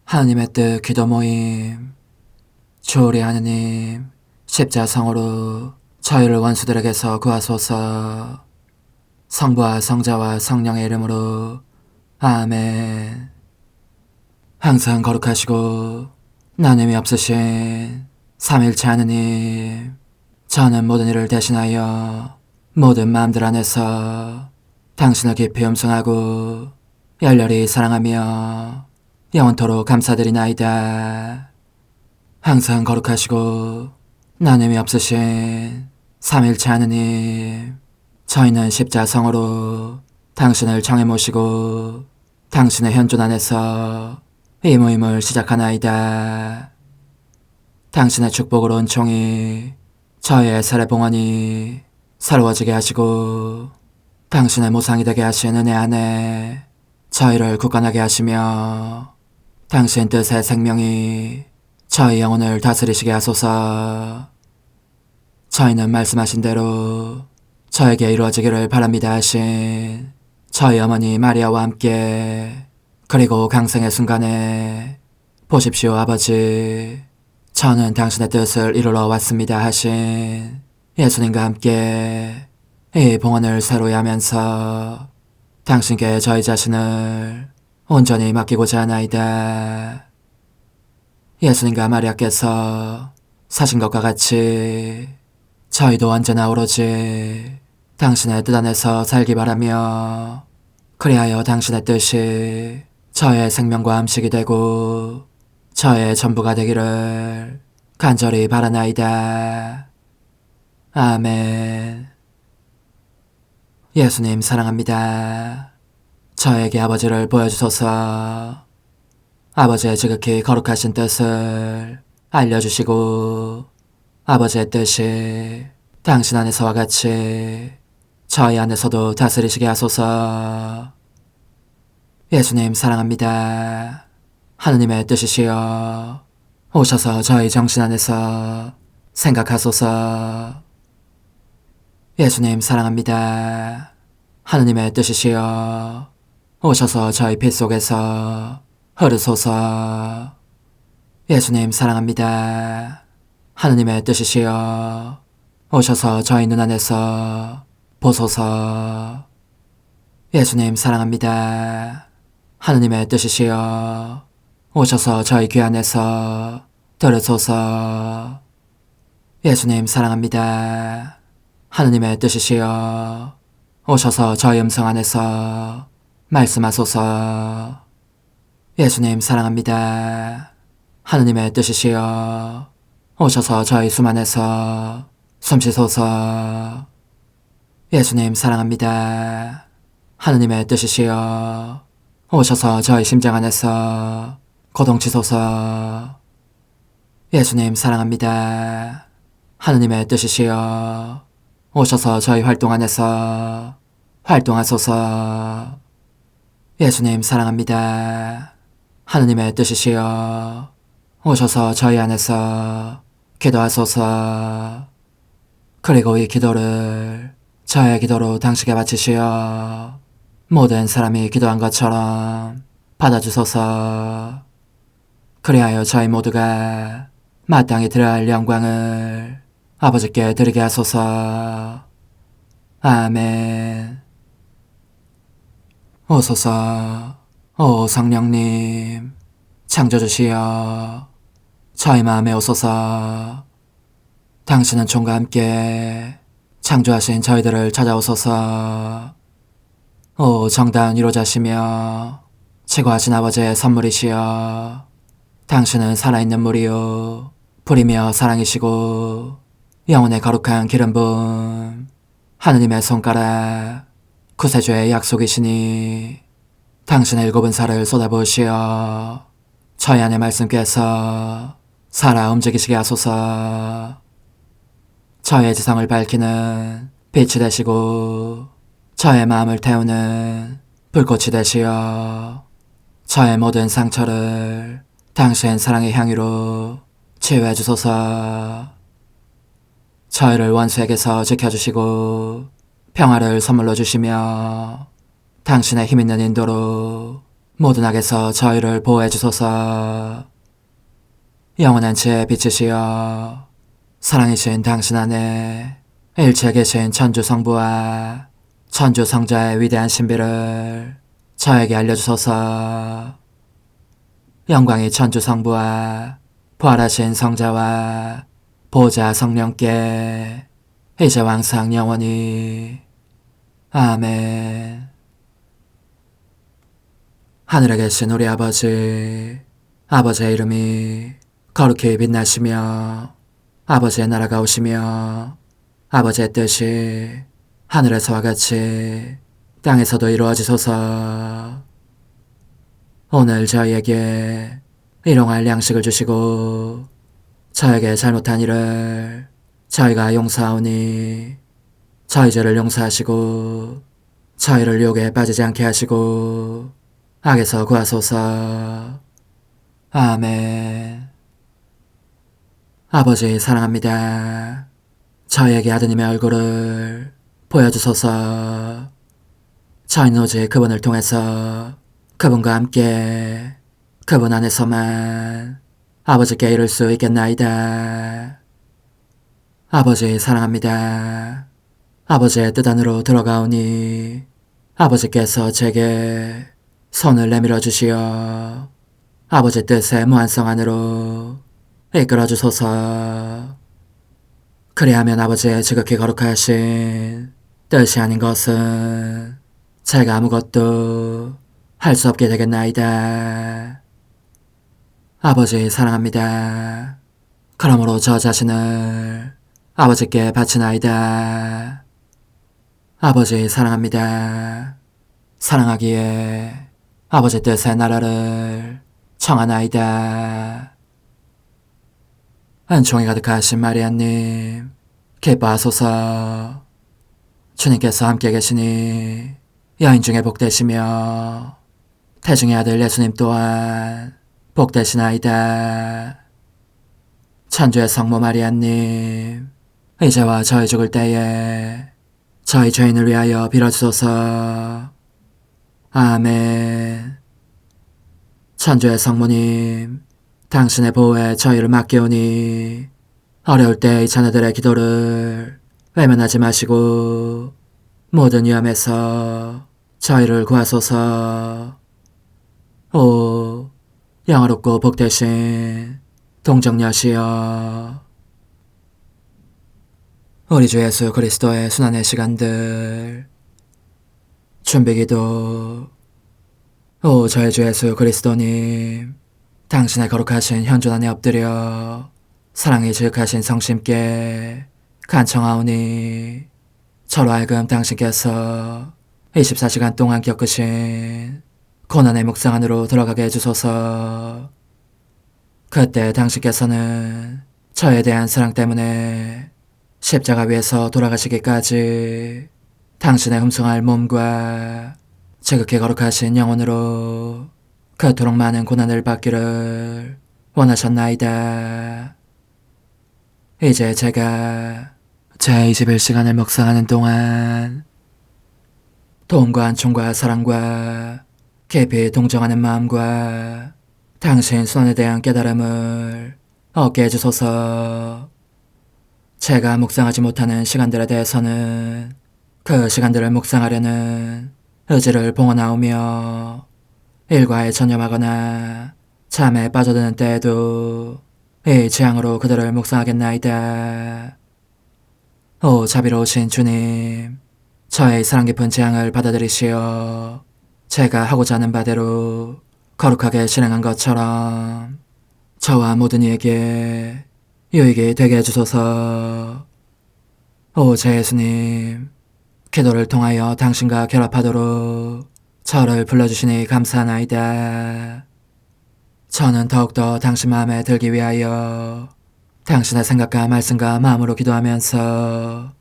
하느님의 뜻 기도 모임. 주 우리 하느님, 십자성으로 저희를 원수들에게서 구하소서. 성부와 성자와 성령의 이름으로 아멘. 항상 거룩하시고 나눔이 없으신 삼일체 하느님, 저는 모든 일을 대신하여 모든 마음들 안에서 당신을 깊이 음성하고 열렬히 사랑하며 영원토록 감사드리나이다. 항상 거룩하시고 나눔이 없으신 삼일체 하느님, 저희는 십자성으로 당신을 정해 모시고 당신의 현존 안에서 이 모임을 시작하나이다. 당신의 축복으로 은총이 저희의 세례봉헌이 새로워지게 하시고 당신의 모상이 되게 하신 은혜 안에 저희를 굳건하게 하시며 당신 뜻의 생명이 저희 영혼을 다스리시게 하소서. 저희는 말씀하신 대로 저에게 이루어지기를 바랍니다 하신 저희 어머니 마리아와 함께, 그리고 강생의 순간에 보십시오 아버지, 저는 당신의 뜻을 이루러 왔습니다 하신 예수님과 함께 이 봉헌을 새로이 하면서 당신께 저희 자신을 온전히 맡기고자 하나이다. 예수님과 마리아께서 사신 것과 같이 저희도 언제나 오로지 당신의 뜻 안에서 살기 바라며, 그리하여 당신의 뜻이 저의 생명과 음식이 되고 저의 전부가 되기를 간절히 바라나이다. 아멘. 예수님 사랑합니다. 저에게 아버지를 보여주소서. 아버지의 지극히 거룩하신 뜻을 알려주시고 아버지의 뜻이 당신 안에서와 같이 저희 안에서도 다스리시게 하소서. 예수님 사랑합니다. 하느님의 뜻이시여 오셔서 저희 정신 안에서 생각하소서. 예수님 사랑합니다. 하느님의 뜻이시여 오셔서 저희 피 속에서 흐르소서. 예수님 사랑합니다. 하느님의 뜻이시여 오셔서 저희 눈 안에서 보소서. 예수님 사랑합니다. 하느님의 뜻이시여 오셔서 저희 귀 안에서 들으소서. 예수님 사랑합니다. 하느님의 뜻이시여 오셔서 저희 음성 안에서 말씀하소서. 예수님 사랑합니다. 하느님의 뜻이시여 오셔서 저희 숨 안에서 숨쉬소서. 예수님 사랑합니다. 하느님의 뜻이시여 오셔서 저희 심장 안에서 고동치소서. 예수님 사랑합니다. 하느님의 뜻이시여 오셔서 저희 활동 안에서 활동하소서. 예수님 사랑합니다. 하느님의 뜻이시여 오셔서 저희 안에서 기도하소서. 그리고 이 기도를 저의 기도로 당신께 바치시어 모든 사람이 기도한 것처럼 받아주소서. 그리하여 저희 모두가 마땅히 드려야 할 영광을 아버지께 드리게 하소서. 아멘. 오소서. 오 성령님 창조주시여 저희 마음에 오소서. 당신은 총과 함께 창조하신 저희들을 찾아오소서. 오 정다운 위로자시며 최고하신 아버지의 선물이시여 당신은 살아있는 물이요 불이며 사랑이시고 영혼의 거룩한 기름 부음 하느님의 손가락 구세주의 약속이시니 당신의 일곱은 살을 쏟아부으시어 저희 안의 말씀께서 살아 움직이시게 하소서. 저의 지성을 밝히는 빛이 되시고 저의 마음을 태우는 불꽃이 되시어 저의 모든 상처를 당신 사랑의 향유로 치유해 주소서. 저희를 원수에게서 지켜주시고 평화를 선물로 주시며 당신의 힘있는 인도로 모든 악에서 저희를 보호해 주소서. 영원한 지혜의 빛이시여 사랑이신 당신 안에 일체에 계신 천주 성부와 천주 성자의 위대한 신비를 저에게 알려주소서. 영광이 천주 성부와 부활하신 성자와 보호자 성령께 이제와 항상 영원히 아멘. 하늘에 계신 우리 아버지, 아버지의 이름이 거룩히 빛나시며 아버지의 나라가 오시며 아버지의 뜻이 하늘에서와 같이 땅에서도 이루어지소서. 오늘 저희에게 일용할 양식을 주시고 저에게 잘못한 일을 저희가 용서하오니 저희 죄를 용서하시고 저희를 유혹에 빠지지 않게 하시고 악에서 구하소서. 아멘. 아버지 사랑합니다. 저희에게 아드님의 얼굴을 보여주소서. 저희는 오직 그분을 통해서 그분과 함께 그분 안에서만 아버지께 이룰 수 있겠나이다. 아버지 사랑합니다. 아버지의 뜻 안으로 들어가오니 아버지께서 제게 손을 내밀어 주시어 아버지 뜻의 무한성 안으로 이끌어 주소서. 그리하면 아버지의 지극히 거룩하신 뜻이 아닌 것은 제가 아무것도 할 수 없게 되겠나이다. 아버지 사랑합니다. 그러므로 저 자신을 아버지께 바치나이다. 아버지 사랑합니다. 사랑하기에 아버지 뜻의 나라를 청하나이다. 은총이 가득하신 마리아님, 기뻐하소서. 주님께서 함께 계시니 여인 중에 복되시며 태중의 아들 예수님 또한 복되시나이다. 천주의 성모 마리아님, 이제와 저희 죽을 때에 저희 죄인을 위하여 빌어주소서. 아멘. 천주의 성모님, 당신의 보호에 저희를 맡기오니 어려울 때 이 자녀들의 기도를 외면하지 마시고 모든 위험에서 저희를 구하소서. 오, 영화롭고 복되신 동정녀시여, 우리 주 예수 그리스도의 순환의 시간들 준비기도. 오 저의 주 예수 그리스도님, 당신의 거룩하신 현존 안에 엎드려 사랑이 지극하신 성심께 간청하오니 저로 하여금 당신께서 24시간 동안 겪으신 고난의 묵상 안으로 들어가게 해주소서. 그때 당신께서는 저에 대한 사랑 때문에 십자가 위에서 돌아가시기까지 당신의 흠숭할 몸과 지극히 거룩하신 영혼으로 그토록 많은 고난을 받기를 원하셨나이다. 이제 제가 제 21시간을 묵상하는 동안 도움과 안총과 사랑과 깊이 동정하는 마음과 당신 순환에 대한 깨달음을 얻게 해주소서. 제가 묵상하지 못하는 시간들에 대해서는 그 시간들을 묵상하려는 의지를 봉헌하오며 일과에 전념하거나 잠에 빠져드는 때에도 이 재앙으로 그들을 묵상하겠나이다. 오 자비로우신 주님, 저의 사랑 깊은 재앙을 받아들이시어 제가 하고자 하는 바대로 거룩하게 실행한 것처럼 저와 모든 이에게 유익이 되게 해주소서. 오 제 예수님, 기도를 통하여 당신과 결합하도록 저를 불러주시니 감사하나이다. 저는 더욱더 당신 마음에 들기 위하여 당신의 생각과 말씀과 마음으로 기도하면서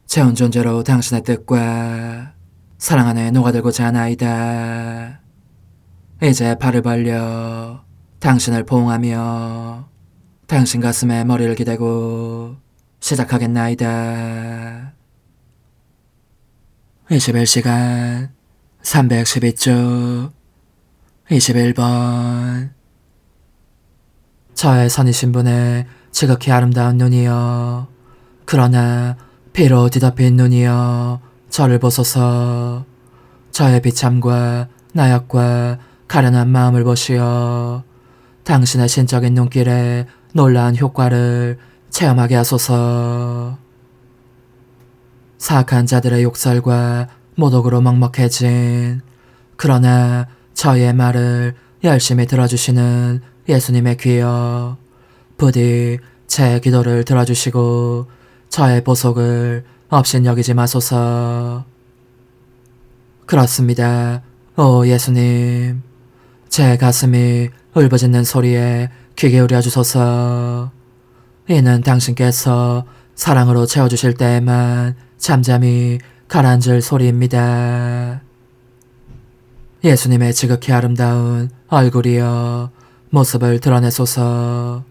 재운 존재로 당신의 뜻과 사랑 안에 녹아들고자 하나이다. 이제 발을 벌려 당신을 포옹하며 당신 가슴에 머리를 기대고 시작하겠나이다. 21시간 312주 21번. 저의 선이신 분의 지극히 아름다운 눈이여, 그러나 피로 뒤덮인 눈이여, 저를 보소서. 저의 비참과 나약과 가련한 마음을 보시어 당신의 신적인 눈길에 놀라운 효과를 체험하게 하소서. 사악한 자들의 욕설과 모독으로 먹먹해진, 그러나 저희의 말을 열심히 들어주시는 예수님의 귀여, 부디 제 기도를 들어주시고 저의 보속을 업신여기지 마소서. 그렇습니다. 오 예수님, 제 가슴이 울부짖는 소리에 귀 기울여 주소서. 이는 당신께서 사랑으로 채워주실 때에만 잠잠히 가라앉을 소리입니다. 예수님의 지극히 아름다운 얼굴이여, 모습을 드러내소서.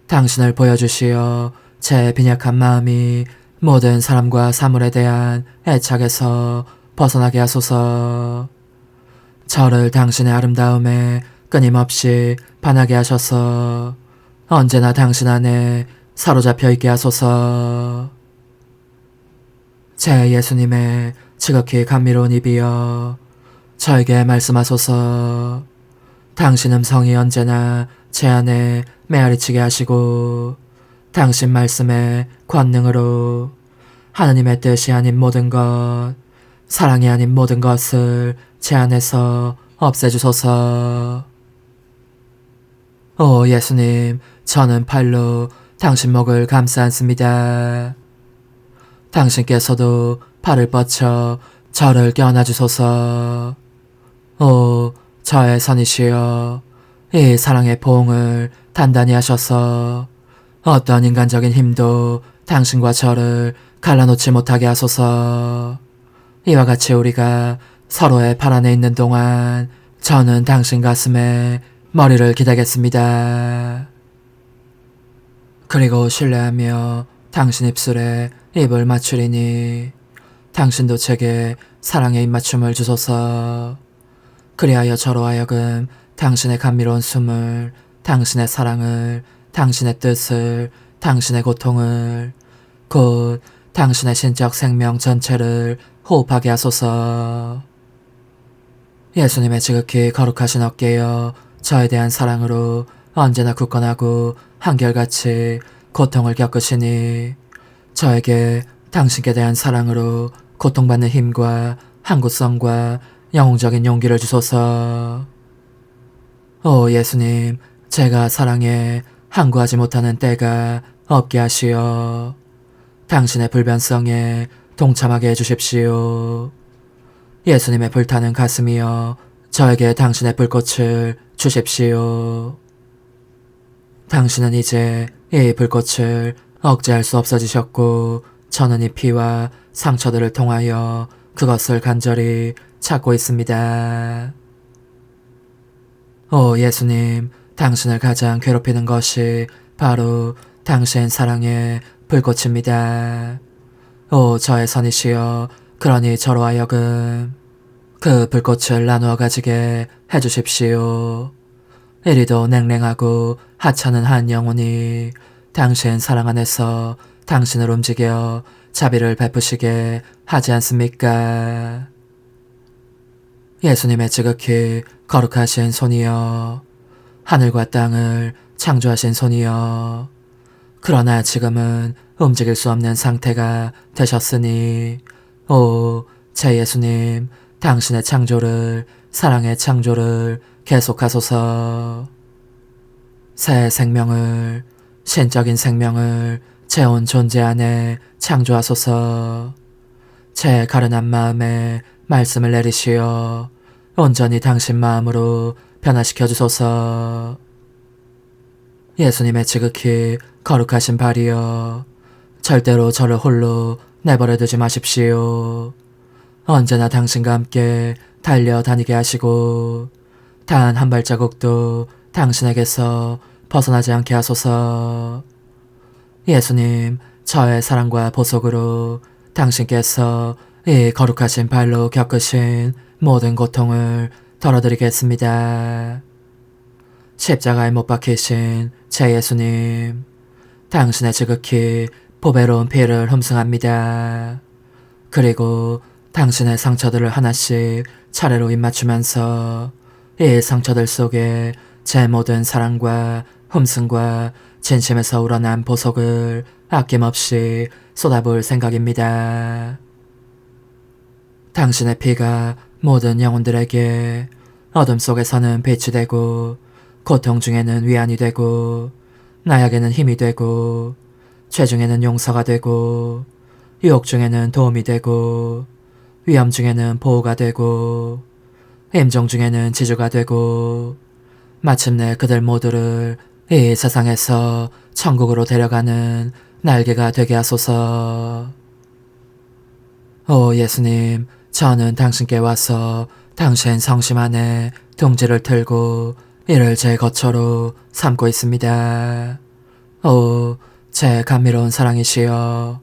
당신을 보여주시어 제 빈약한 마음이 모든 사람과 사물에 대한 애착에서 벗어나게 하소서. 저를 당신의 아름다움에 끊임없이 반하게 하셔서 언제나 당신 안에 사로잡혀 있게 하소서. 제 예수님의 지극히 감미로운 입이여, 저에게 말씀하소서. 당신 음성이 언제나 제 안에 메아리치게 하시고 당신 말씀의 권능으로 하느님의 뜻이 아닌 모든 것, 사랑이 아닌 모든 것을 제 안에서 없애주소서. 오 예수님, 저는 팔로 당신 목을 감싸 안습니다. 당신께서도 팔을 뻗쳐 저를 껴안아 주소서. 오 저의 선이시여, 이 사랑의 포옹을 단단히 하셔서 어떤 인간적인 힘도 당신과 저를 갈라놓지 못하게 하소서. 이와 같이 우리가 서로의 팔 안에 있는 동안 저는 당신 가슴에 머리를 기대겠습니다. 그리고 신뢰하며 당신 입술에 입을 맞추리니 당신도 제게 사랑의 입맞춤을 주소서. 그리하여 저로 하여금 당신의 감미로운 숨을, 당신의 사랑을, 당신의 뜻을, 당신의 고통을, 곧 당신의 신적 생명 전체를 호흡하게 하소서. 예수님의 지극히 거룩하신 어깨여, 저에 대한 사랑으로 언제나 굳건하고 한결같이 고통을 겪으시니 저에게 당신께 대한 사랑으로 고통받는 힘과 항구성과 영웅적인 용기를 주소서. 오 예수님, 제가 사랑에 항구하지 못하는 때가 없게 하시어 당신의 불변성에 동참하게 해주십시오. 예수님의 불타는 가슴이여, 저에게 당신의 불꽃을 주십시오. 당신은 이제 이 불꽃을 억제할 수 없어지셨고 저는 이 피와 상처들을 통하여 그것을 간절히 찾고 있습니다. 오 예수님, 당신을 가장 괴롭히는 것이 바로 당신 사랑의 불꽃입니다. 오 저의 선이시여, 그러니 저로 하여금 그 불꽃을 나누어 가지게 해주십시오. 이리도 냉랭하고 하찮은 한 영혼이 당신 사랑 안에서 당신을 움직여 자비를 베푸시게 하지 않습니까? 예수님의 지극히 거룩하신 손이여, 하늘과 땅을 창조하신 손이여, 그러나 지금은 움직일 수 없는 상태가 되셨으니 오 제 예수님, 당신의 창조를, 사랑의 창조를 계속하소서. 새 생명을, 신적인 생명을 제 온 존재 안에 창조하소서. 제 가련한 마음에 말씀을 내리시어 온전히 당신 마음으로 변화시켜 주소서. 예수님의 지극히 거룩하신 발이여, 절대로 저를 홀로 내버려 두지 마십시오. 언제나 당신과 함께 달려다니게 하시고 단 한 발자국도 당신에게서 벗어나지 않게 하소서. 예수님, 저의 사랑과 보속으로 당신께서 이 거룩하신 발로 겪으신 모든 고통을 덜어드리겠습니다. 십자가에 못 박히신 제 예수님, 당신의 지극히 보배로운 피를 흠숭합니다. 그리고 당신의 상처들을 하나씩 차례로 입맞추면서 이 상처들 속에 제 모든 사랑과 흠승과 진심에서 우러난 보석을 아낌없이 쏟아부을 생각입니다. 당신의 피가 모든 영혼들에게 어둠 속에서는 빛이 되고, 고통 중에는 위안이 되고, 나약에는 힘이 되고, 죄 중에는 용서가 되고, 유혹 중에는 도움이 되고, 위험 중에는 보호가 되고, 임종 중에는 지주가 되고, 마침내 그들 모두를 이 세상에서 천국으로 데려가는 날개가 되게 하소서. 오 예수님, 저는 당신께 와서 당신 성심 안에 둥지를 틀고 이를 제 거처로 삼고 있습니다. 오, 제 감미로운 사랑이시여,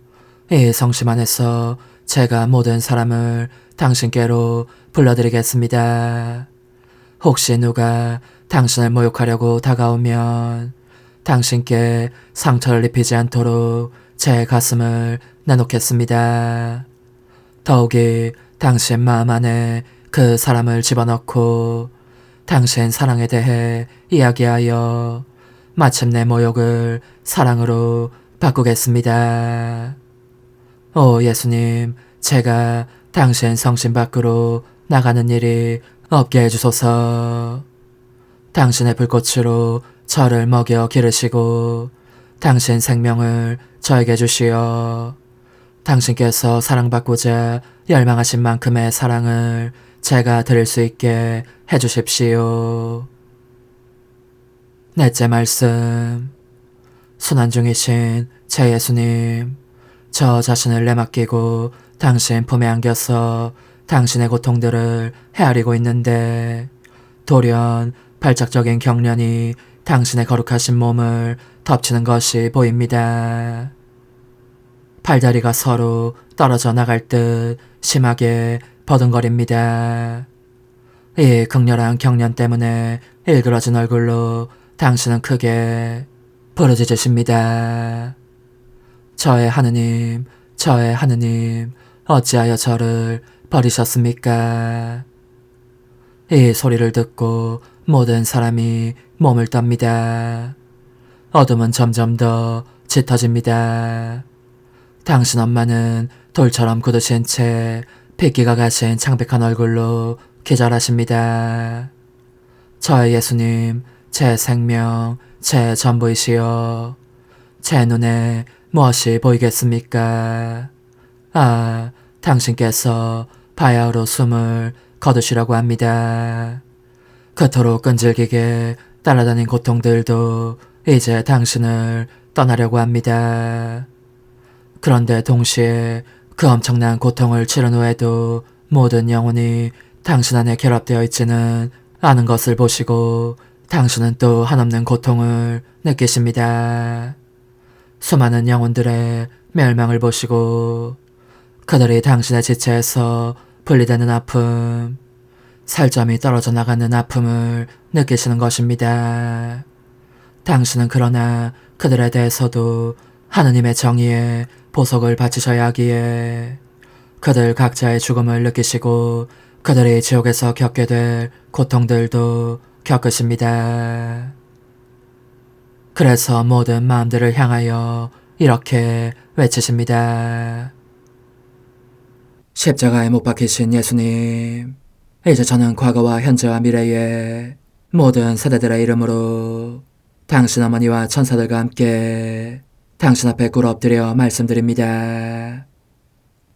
이 성심 안에서 제가 모든 사람을 당신께로 불러드리겠습니다. 혹시 누가 당신을 모욕하려고 다가오면 당신께 상처를 입히지 않도록 제 가슴을 내놓겠습니다. 더욱이 당신 마음 안에 그 사람을 집어넣고 당신 사랑에 대해 이야기하여 마침내 모욕을 사랑으로 바꾸겠습니다. 오 예수님, 제가 당신 성심 밖으로 나가는 일이 없게 해주소서. 당신의 불꽃으로 저를 먹여 기르시고 당신 생명을 저에게 주시어 당신께서 사랑받고자 열망하신 만큼의 사랑을 제가 드릴 수 있게 해주십시오. 넷째 말씀. 순환 중이신 제 예수님, 저 자신을 내맡기고 당신 품에 안겨서 당신의 고통들을 헤아리고 있는데 돌연 발작적인 경련이 당신의 거룩하신 몸을 덮치는 것이 보입니다. 팔다리가 서로 떨어져 나갈 듯 심하게 버둥거립니다. 이 극렬한 경련 때문에 일그러진 얼굴로 당신은 크게 부르짖으십니다. 저의 하느님, 저의 하느님, 어찌하여 저를 버리셨습니까? 이 소리를 듣고 모든 사람이 몸을 떱니다. 어둠은 점점 더 짙어집니다. 당신 엄마는 돌처럼 굳으신 채 핏기가 가신 창백한 얼굴로 기절하십니다. 저의 예수님, 제 생명, 제 전부이시여, 제 눈에 무엇이 보이겠습니까? 아, 당신께서 바야흐로 숨을 거두시려고 합니다. 그토록 끈질기게 따라다닌 고통들도 이제 당신을 떠나려고 합니다. 그런데 동시에 그 엄청난 고통을 치른 후에도 모든 영혼이 당신 안에 결합되어 있지는 않은 것을 보시고 당신은 또 한없는 고통을 느끼십니다. 수많은 영혼들의 멸망을 보시고 그들이 당신의 지체에서 분리되는 아픔, 살점이 떨어져 나가는 아픔을 느끼시는 것입니다. 당신은 그러나 그들에 대해서도 하느님의 정의에 보석을 바치셔야 하기에 그들 각자의 죽음을 느끼시고 그들이 지옥에서 겪게 될 고통들도 겪으십니다. 그래서 모든 마음들을 향하여 이렇게 외치십니다. 십자가에 못 박히신 예수님, 이제 저는 과거와 현재와 미래의 모든 세대들의 이름으로 당신 어머니와 천사들과 함께 당신 앞에 꿇어 엎드려 말씀드립니다.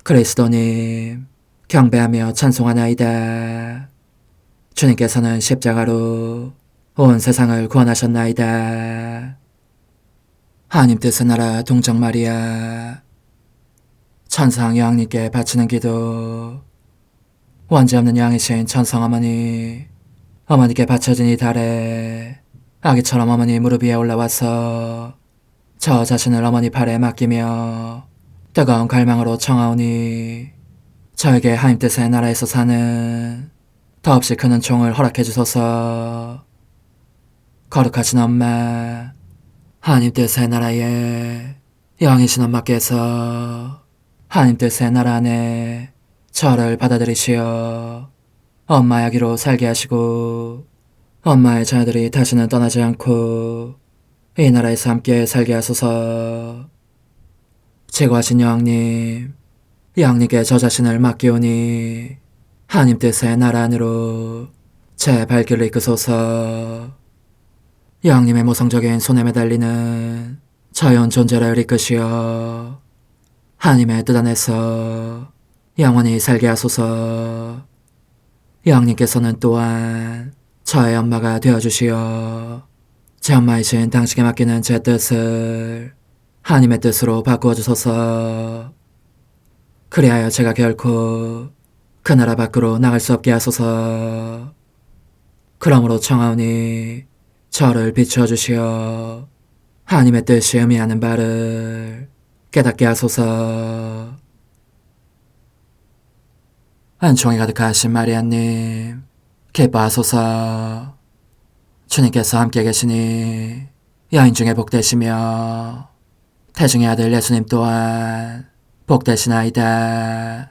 그리스도님, 경배하며 찬송하나이다. 주님께서는 십자가로 온 세상을 구원하셨나이다. 하나님 뜻의 나라 동정 마리아, 천상 여왕님께 바치는 기도. 원죄 없는 양이신 천상 어머니, 어머니께 바쳐진 이 달에 아기처럼 어머니 무릎 위에 올라와서 저 자신을 어머니 팔에 맡기며 뜨거운 갈망으로 청하오니 저에게 하나님 뜻의 나라에서 사는 더없이 큰 은총을 허락해 주소서. 거룩하신 엄마, 하나님 뜻의 나라에 영이신 엄마께서 하나님 뜻의 나라 안에 저를 받아들이시어 엄마의 아기로 살게 하시고 엄마의 자녀들이 다시는 떠나지 않고 이 나라에서 함께 살게 하소서. 제거하신 여왕님, 여왕님께 저 자신을 맡기오니 하나님 뜻의 나라 안으로 제 발길을 이끄소서. 여왕님의 모성적인 손에 매달리는 자연 존재를 이끄시어 하나님의 뜻 안에서 영원히 살게 하소서. 여왕님께서는 또한 저의 엄마가 되어주시어 제 엄마이신 당신께 맡기는 제 뜻을 하나님의 뜻으로 바꾸어 주소서. 그리하여 제가 결코 그 나라 밖으로 나갈 수 없게 하소서. 그러므로 청하오니 저를 비추어 주시어 하나님의 뜻이 의미하는 바를 깨닫게 하소서. 은총이 가득하신 마리아님, 기뻐하소서. 주님께서 함께 계시니 여인 중에 복되시며 태중의 아들 예수님 또한 복되시나이다.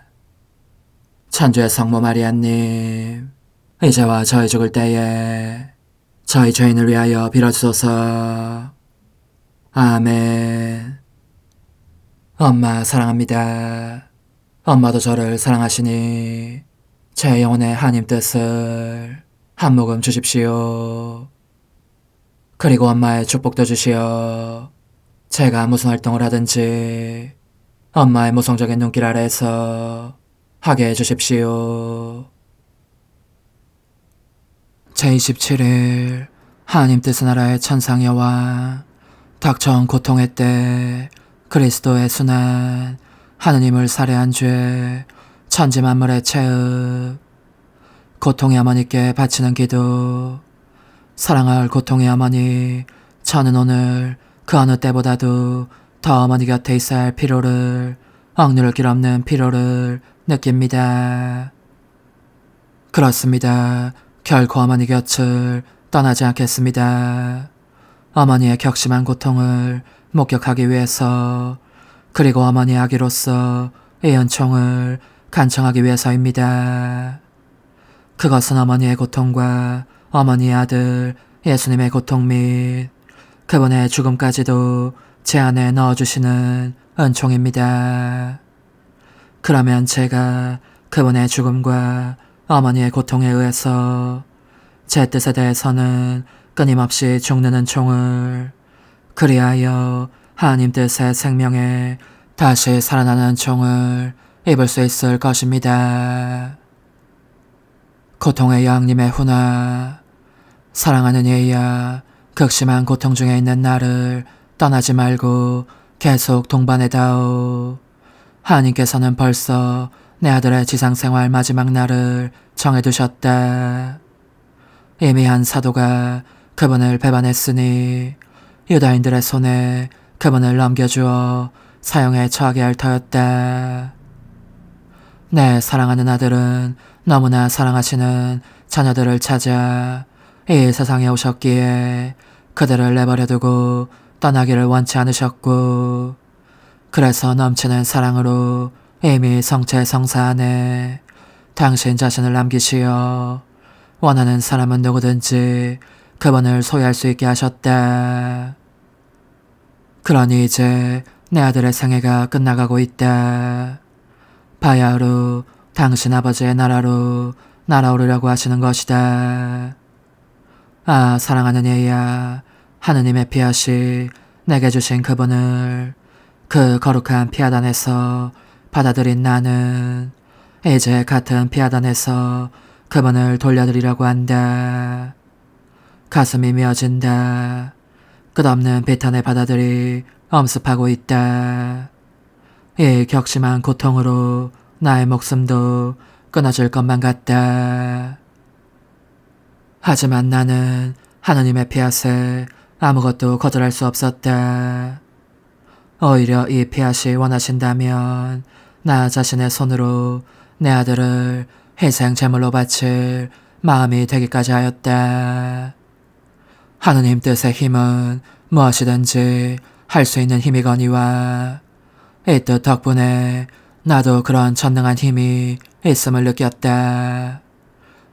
천주의 성모 마리아님, 이제와 저희 죽을 때에 저희 죄인을 위하여 빌어주소서. 아멘. 엄마 사랑합니다. 엄마도 저를 사랑하시니 제 영혼의 하나님 뜻을 한 모금 주십시오. 그리고 엄마의 축복도 주시어 제가 무슨 활동을 하든지 엄마의 모성적인 눈길 아래에서 하게 해주십시오. 제27일 하나님 뜻의 나라의 천상 여왕, 닥쳐온 고통의 때 그리스도의 순환, 하느님을 살해한 죄, 천지 만물의 체흡, 고통의 어머니께 바치는 기도. 사랑할 고통의 어머니, 저는 오늘 그 어느 때보다도 더 어머니 곁에 있어야 할 필요를, 억누를 길 없는 필요를 느낍니다. 그렇습니다. 결코 어머니 곁을 떠나지 않겠습니다. 어머니의 격심한 고통을 목격하기 위해서, 그리고 어머니의 아기로서 이 은총을 간청하기 위해서입니다. 그것은 어머니의 고통과 어머니의 아들 예수님의 고통 및 그분의 죽음까지도 제 안에 넣어주시는 은총입니다. 그러면 제가 그분의 죽음과 어머니의 고통에 의해서 제 뜻에 대해서는 끊임없이 죽는 은총을, 그리하여 하나님 뜻의 생명에 다시 살아나는 은총을 입을 수 있을 것입니다. 고통의 여왕님의 훈화, 사랑하는 예야, 극심한 고통 중에 있는 나를 떠나지 말고 계속 동반해다오. 하나님께서는 벌써 내 아들의 지상생활 마지막 날을 정해두셨다. 이미 한 사도가 그분을 배반했으니 유다인들의 손에 그분을 넘겨주어 사형에 처하게 할 터였다. 내 사랑하는 아들은 너무나 사랑하시는 자녀들을 찾아 이 세상에 오셨기에 그들을 내버려두고 떠나기를 원치 않으셨고, 그래서 넘치는 사랑으로 이미 성체 성사 안에 당신 자신을 남기시어 원하는 사람은 누구든지 그분을 소유할 수 있게 하셨다. 그러니 이제 내 아들의 생애가 끝나가고 있다. 바야흐로 당신 아버지의 나라로 날아오르려고 하시는 것이다. 아, 사랑하는 얘야, 하느님의 피앗이 내게 주신 그분을 그 거룩한 피아단에서 받아들인 나는 이제 같은 피아단에서 그분을 돌려드리려고 한다. 가슴이 메어진다. 끝없는 비탄의 바다들이 엄습하고 있다. 이 격심한 고통으로 나의 목숨도 끊어질 것만 같다. 하지만 나는 하느님의 피앗에 아무것도 거절할 수 없었다. 오히려 이 피앗이 원하신다면 나 자신의 손으로 내 아들을 희생 제물로 바칠 마음이 되기까지 하였다. 하느님 뜻의 힘은 무엇이든지 할 수 있는 힘이거니와 이 뜻 덕분에 나도 그런 전능한 힘이 있음을 느꼈다.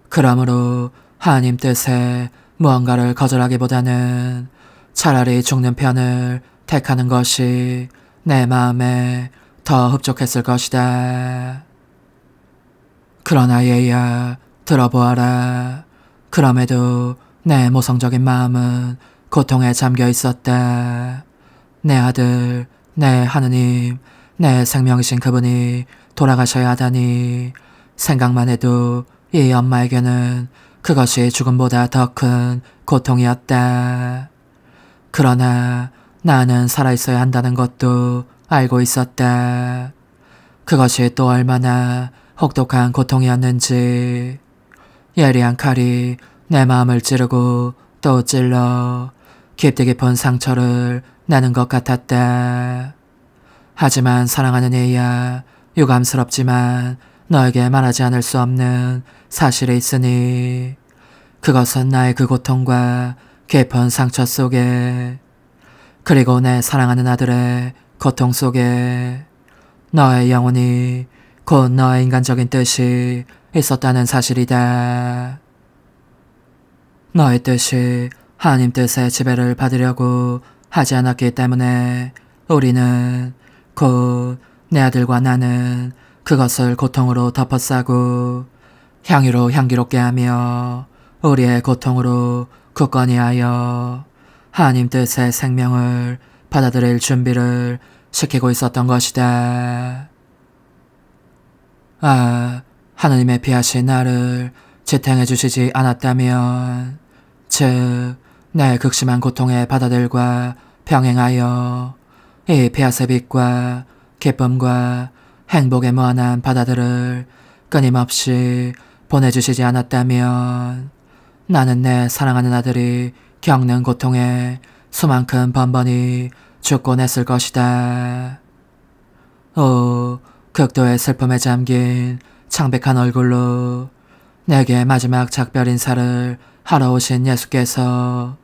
그러므로 하느님 뜻에 무언가를 거절하기보다는 차라리 죽는 편을 택하는 것이 내 마음에 더 흡족했을 것이다. 그러나 얘야, 들어보아라. 그럼에도 내 모성적인 마음은 고통에 잠겨 있었다. 내 아들, 내 하느님, 내 생명이신 그분이 돌아가셔야 하다니 생각만 해도 이 엄마에게는 그것이 죽음보다 더 큰 고통이었다. 그러나 나는 살아있어야 한다는 것도 알고 있었다. 그것이 또 얼마나 혹독한 고통이었는지. 예리한 칼이 내 마음을 찌르고 또 찔러 깊디 깊은 상처를 내는 것 같았다. 하지만 사랑하는 애야, 유감스럽지만 너에게 말하지 않을 수 없는 사실이 있으니 그것은 나의 그 고통과 깊은 상처 속에, 그리고 내 사랑하는 아들의 고통 속에 너의 영혼이, 곧 너의 인간적인 뜻이 있었다는 사실이다. 너의 뜻이 하나님 뜻의 지배를 받으려고 하지 않았기 때문에 우리는, 곧 내 아들과 나는 그것을 고통으로 덮어싸고 향유로 향기롭게 하며 우리의 고통으로 굳건히 하여 하나님 뜻의 생명을 받아들일 준비를 시키고 있었던 것이다. 아, 하느님의 피하신 나를 지탱해 주시지 않았다면, 즉 내 극심한 고통의 바다들과 병행하여 이 피하세 빛과 기쁨과 행복의 무한한 바다들을 끊임없이 보내주시지 않았다면 나는 내 사랑하는 아들이 겪는 고통에 수만큼 번번이 죽곤 했을 것이다. 오, 극도의 슬픔에 잠긴 창백한 얼굴로 내게 마지막 작별 인사를 하러 오신 예수께서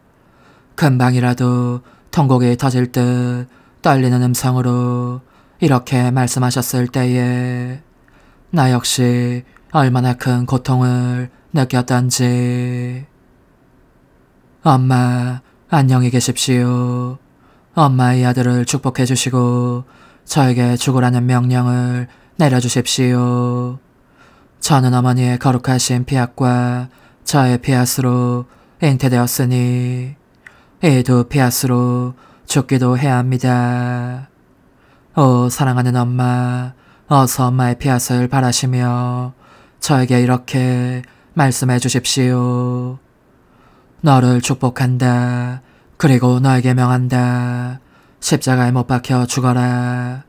금방이라도 통곡이 터질 듯 떨리는 음성으로 이렇게 말씀하셨을 때에 나 역시 얼마나 큰 고통을 느꼈던지. 엄마, 안녕히 계십시오. 엄마의 아들을 축복해 주시고 저에게 죽으라는 명령을 내려주십시오. 저는 어머니의 거룩하신 피앗과 저의 피앗으로 잉태되었으니 이 두 피앗으로 죽기도 해야 합니다. 오, 사랑하는 엄마, 어서 엄마의 피앗을 바라시며 저에게 이렇게 말씀해 주십시오. 너를 축복한다. 그리고 너에게 명한다. 십자가에 못 박혀 죽어라.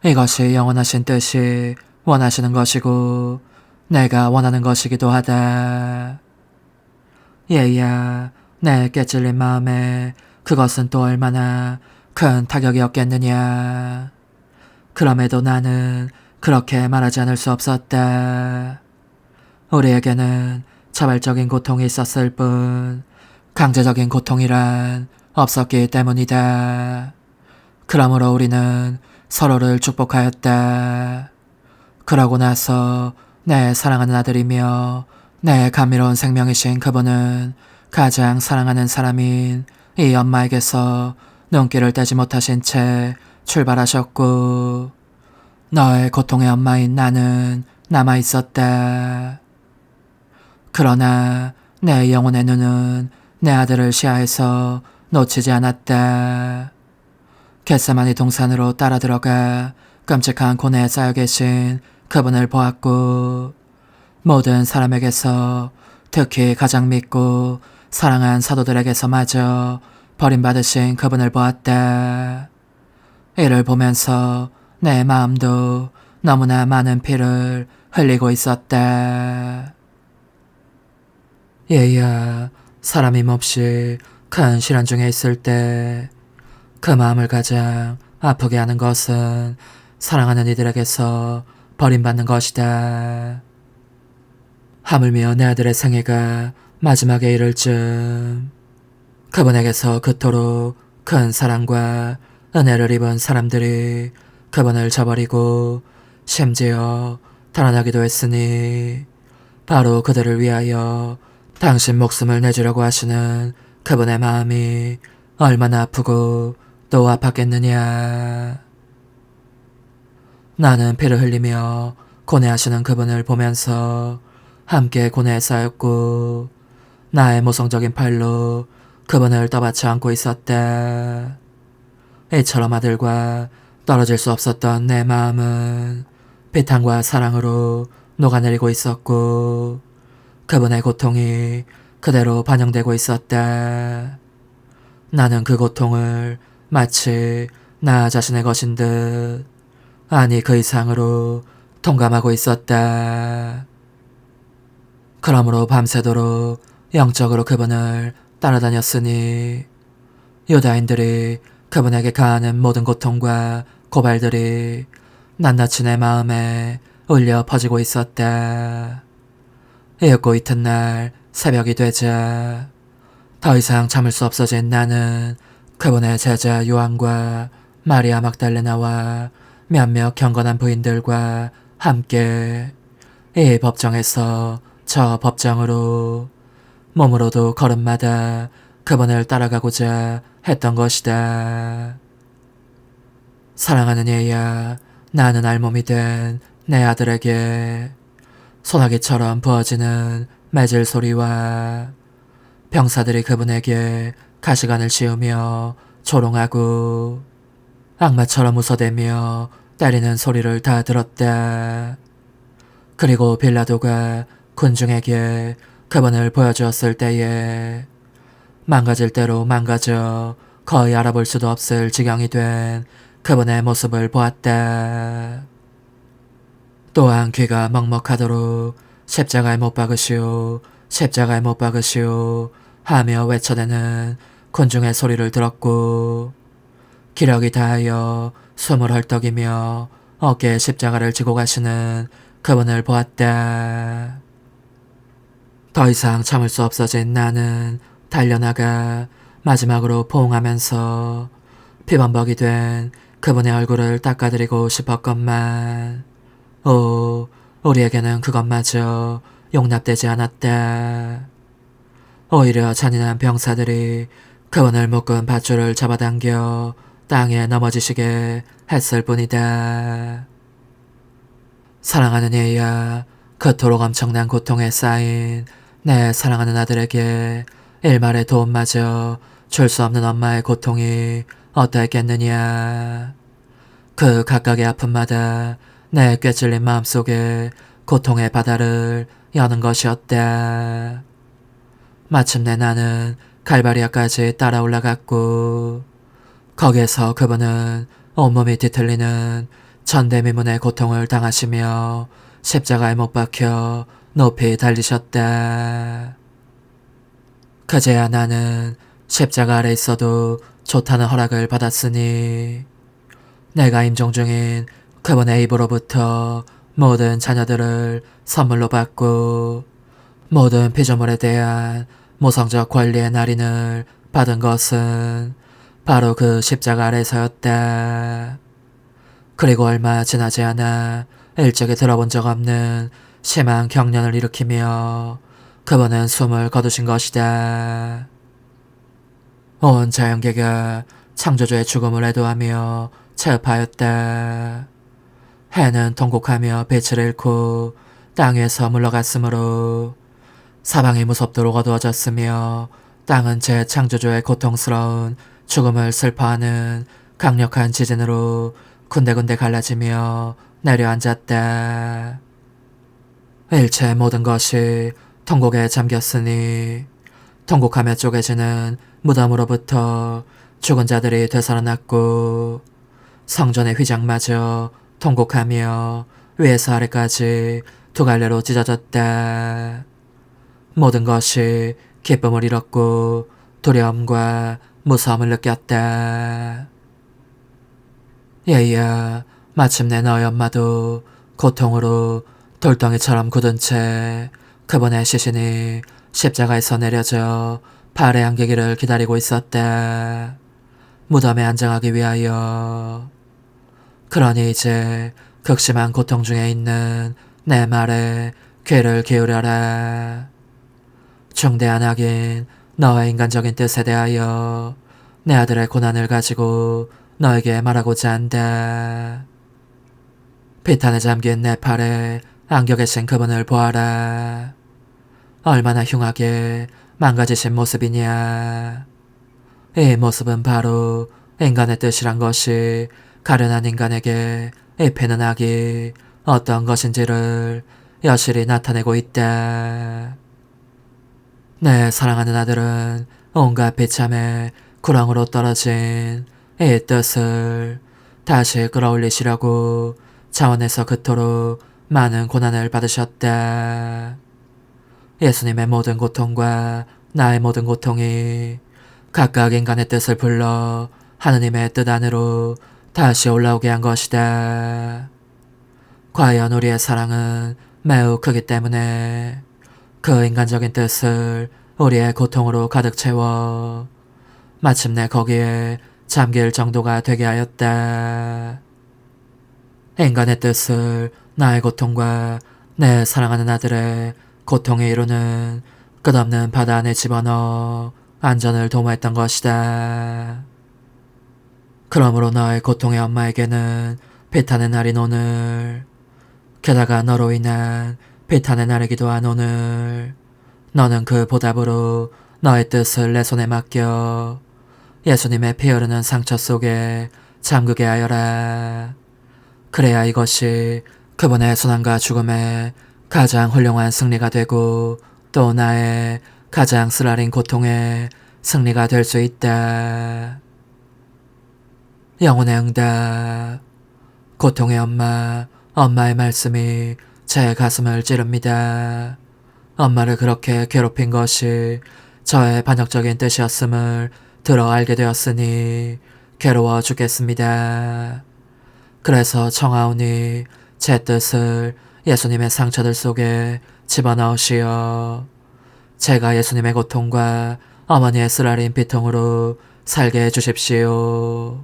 이것이 영원하신 뜻이 원하시는 것이고 내가 원하는 것이기도 하다. 얘야, 내 깨찔린 마음에 그것은 또 얼마나 큰 타격이었겠느냐. 그럼에도 나는 그렇게 말하지 않을 수 없었다. 우리에게는 자발적인 고통이 있었을 뿐 강제적인 고통이란 없었기 때문이다. 그러므로 우리는 서로를 축복하였다. 그러고 나서 내 사랑하는 아들이며 내 감미로운 생명이신 그분은 가장 사랑하는 사람인 이 엄마에게서 눈길을 떼지 못하신 채 출발하셨고 너의 고통의 엄마인 나는 남아있었다. 그러나 내 영혼의 눈은 내 아들을 시야에서 놓치지 않았다. 겟세마니 동산으로 따라 들어가 끔찍한 고뇌에 쌓여 계신 그분을 보았고 모든 사람에게서, 특히 가장 믿고 사랑한 사도들에게서마저 버림받으신 그분을 보았다. 이를 보면서 내 마음도 너무나 많은 피를 흘리고 있었다. 얘야, 사람이 몹시 큰 시련 중에 있을 때 그 마음을 가장 아프게 하는 것은 사랑하는 이들에게서 버림받는 것이다. 하물며 내 아들의 생애가 마지막에 이를 즈음 그분에게서 그토록 큰 사랑과 은혜를 입은 사람들이 그분을 저버리고 심지어 달아나기도 했으니 바로 그들을 위하여 당신 목숨을 내주려고 하시는 그분의 마음이 얼마나 아프고 또 아팠겠느냐. 나는 피를 흘리며 고뇌하시는 그분을 보면서 함께 고뇌에 쌓였고 나의 모성적인 팔로 그분을 떠받쳐 안고 있었다. 이처럼 아들과 떨어질 수 없었던 내 마음은 비탄과 사랑으로 녹아내리고 있었고 그분의 고통이 그대로 반영되고 있었다. 나는 그 고통을 마치 나 자신의 것인 듯, 아니 그 이상으로 동감하고 있었다. 그러므로 밤새도록 영적으로 그분을 따라다녔으니 유다인들이 그분에게 가하는 모든 고통과 고발들이 낱낱이 내 마음에 울려 퍼지고 있었다. 이윽고 이튿날 새벽이 되자 더 이상 참을 수 없어진 나는 그분의 제자 요한과 마리아 막달레나와 몇몇 경건한 부인들과 함께 이 법정에서 저 법정으로 몸으로도 걸음마다 그분을 따라가고자 했던 것이다. 사랑하는 얘야, 나는 알몸이 된 내 아들에게 소나기처럼 부어지는 매질 소리와 병사들이 그분에게 가시관을 씌우며 조롱하고 악마처럼 웃어대며 때리는 소리를 다 들었다. 그리고 빌라도가 군중에게 그분을 보여주었을 때에 망가질 대로 망가져 거의 알아볼 수도 없을 지경이 된 그분의 모습을 보았다. 또한 귀가 먹먹하도록 십자가에 못 박으시오, 십자가에 못 박으시오 하며 외쳐대는 군중의 소리를 들었고 기력이 다하여 숨을 헐떡이며 어깨에 십자가를 지고 가시는 그분을 보았다. 더 이상 참을 수 없어진 나는 달려나가 마지막으로 포옹하면서 피범벅이 된 그분의 얼굴을 닦아드리고 싶었건만 우리에게는 그것마저 용납되지 않았다. 오히려 잔인한 병사들이 그분을 묶은 밧줄을 잡아당겨 땅에 넘어지시게 했을 뿐이다. 사랑하는 얘야, 그토록 엄청난 고통에 쌓인 내 사랑하는 아들에게 일말의 도움마저 줄 수 없는 엄마의 고통이 어떠했겠느냐. 그 각각의 아픔마다 내 꿰찔린 마음속에 고통의 바다를 여는 것이었다. 마침내 나는 갈바리아까지 따라 올라갔고 거기에서 그분은 온몸이 뒤틀리는 전대미문의 고통을 당하시며 십자가에 못 박혀 높이 달리셨다. 그제야 나는 십자가 아래 있어도 좋다는 허락을 받았으니 내가 임종 중인 그분의 입으로부터 모든 자녀들을 선물로 받고 모든 피조물에 대한 모성적 권리의 날인을 받은 것은 바로 그 십자가 아래서였다. 그리고 얼마 지나지 않아 일찍이 들어본 적 없는 심한 경련을 일으키며 그분은 숨을 거두신 것이다. 온 자연계가 창조주의 죽음을 애도하며 체업하였다. 해는 통곡하며 빛을 잃고 땅 위에서 물러갔으므로 사방이 무섭도록 어두워졌으며 땅은 제 창조주의 고통스러운 죽음을 슬퍼하는 강력한 지진으로 군데군데 갈라지며 내려앉았다. 일체 모든 것이 통곡에 잠겼으니 통곡하며 쪼개지는 무덤으로부터 죽은 자들이 되살아났고 성전의 휘장마저 통곡하며 위에서 아래까지 두 갈래로 찢어졌다. 모든 것이 기쁨을 잃었고 두려움과 무서움을 느꼈다. 얘야, 마침내 너희 엄마도 고통으로 돌덩이처럼 굳은 채 그분의 시신이 십자가에서 내려져 발의 안개기를 기다리고 있었다. 무덤에 안장하기 위하여. 그러니 이제 극심한 고통 중에 있는 내 말에 귀를 기울여라. 중대한 악인 너의 인간적인 뜻에 대하여 내 아들의 고난을 가지고 너에게 말하고자 한다. 비탄에 잠긴 내 팔에 안겨 계신 그분을 보아라. 얼마나 흉하게 망가지신 모습이냐. 이 모습은 바로 인간의 뜻이란 것이 가련한 인간에게 입히는 악이 어떤 것인지를 여실히 나타내고 있다. 내 사랑하는 아들은 온갖 비참에 구렁으로 떨어진 이 뜻을 다시 끌어올리시려고 자원에서 그토록 많은 고난을 받으셨다. 예수님의 모든 고통과 나의 모든 고통이 각각 인간의 뜻을 불러 하느님의 뜻 안으로 다시 올라오게 한 것이다. 과연 우리의 사랑은 매우 크기 때문에 그 인간적인 뜻을 우리의 고통으로 가득 채워 마침내 거기에 잠길 정도가 되게 하였다. 인간의 뜻을 나의 고통과 내 사랑하는 아들의 고통에 이루는 끝없는 바다 안에 집어넣어 안전을 도모했던 것이다. 그러므로 너의 고통의 엄마에게는 비탄의 날인 오늘, 게다가 너로 인한 비탄의 날이기도 한 오늘, 너는 그 보답으로 너의 뜻을 내 손에 맡겨 예수님의 피 흐르는 상처 속에 잠그게 하여라. 그래야 이것이 그분의 순환과 죽음의 가장 훌륭한 승리가 되고 또 나의 가장 쓰라린 고통의 승리가 될 수 있다. 영혼의 응답. 고통의 엄마, 엄마의 말씀이 제 가슴을 찌릅니다. 엄마를 그렇게 괴롭힌 것이 저의 반역적인 뜻이었음을 들어 알게 되었으니 괴로워 죽겠습니다. 그래서 청하오니 제 뜻을 예수님의 상처들 속에 집어넣으시어 제가 예수님의 고통과 어머니의 쓰라린 비통으로 살게 해주십시오.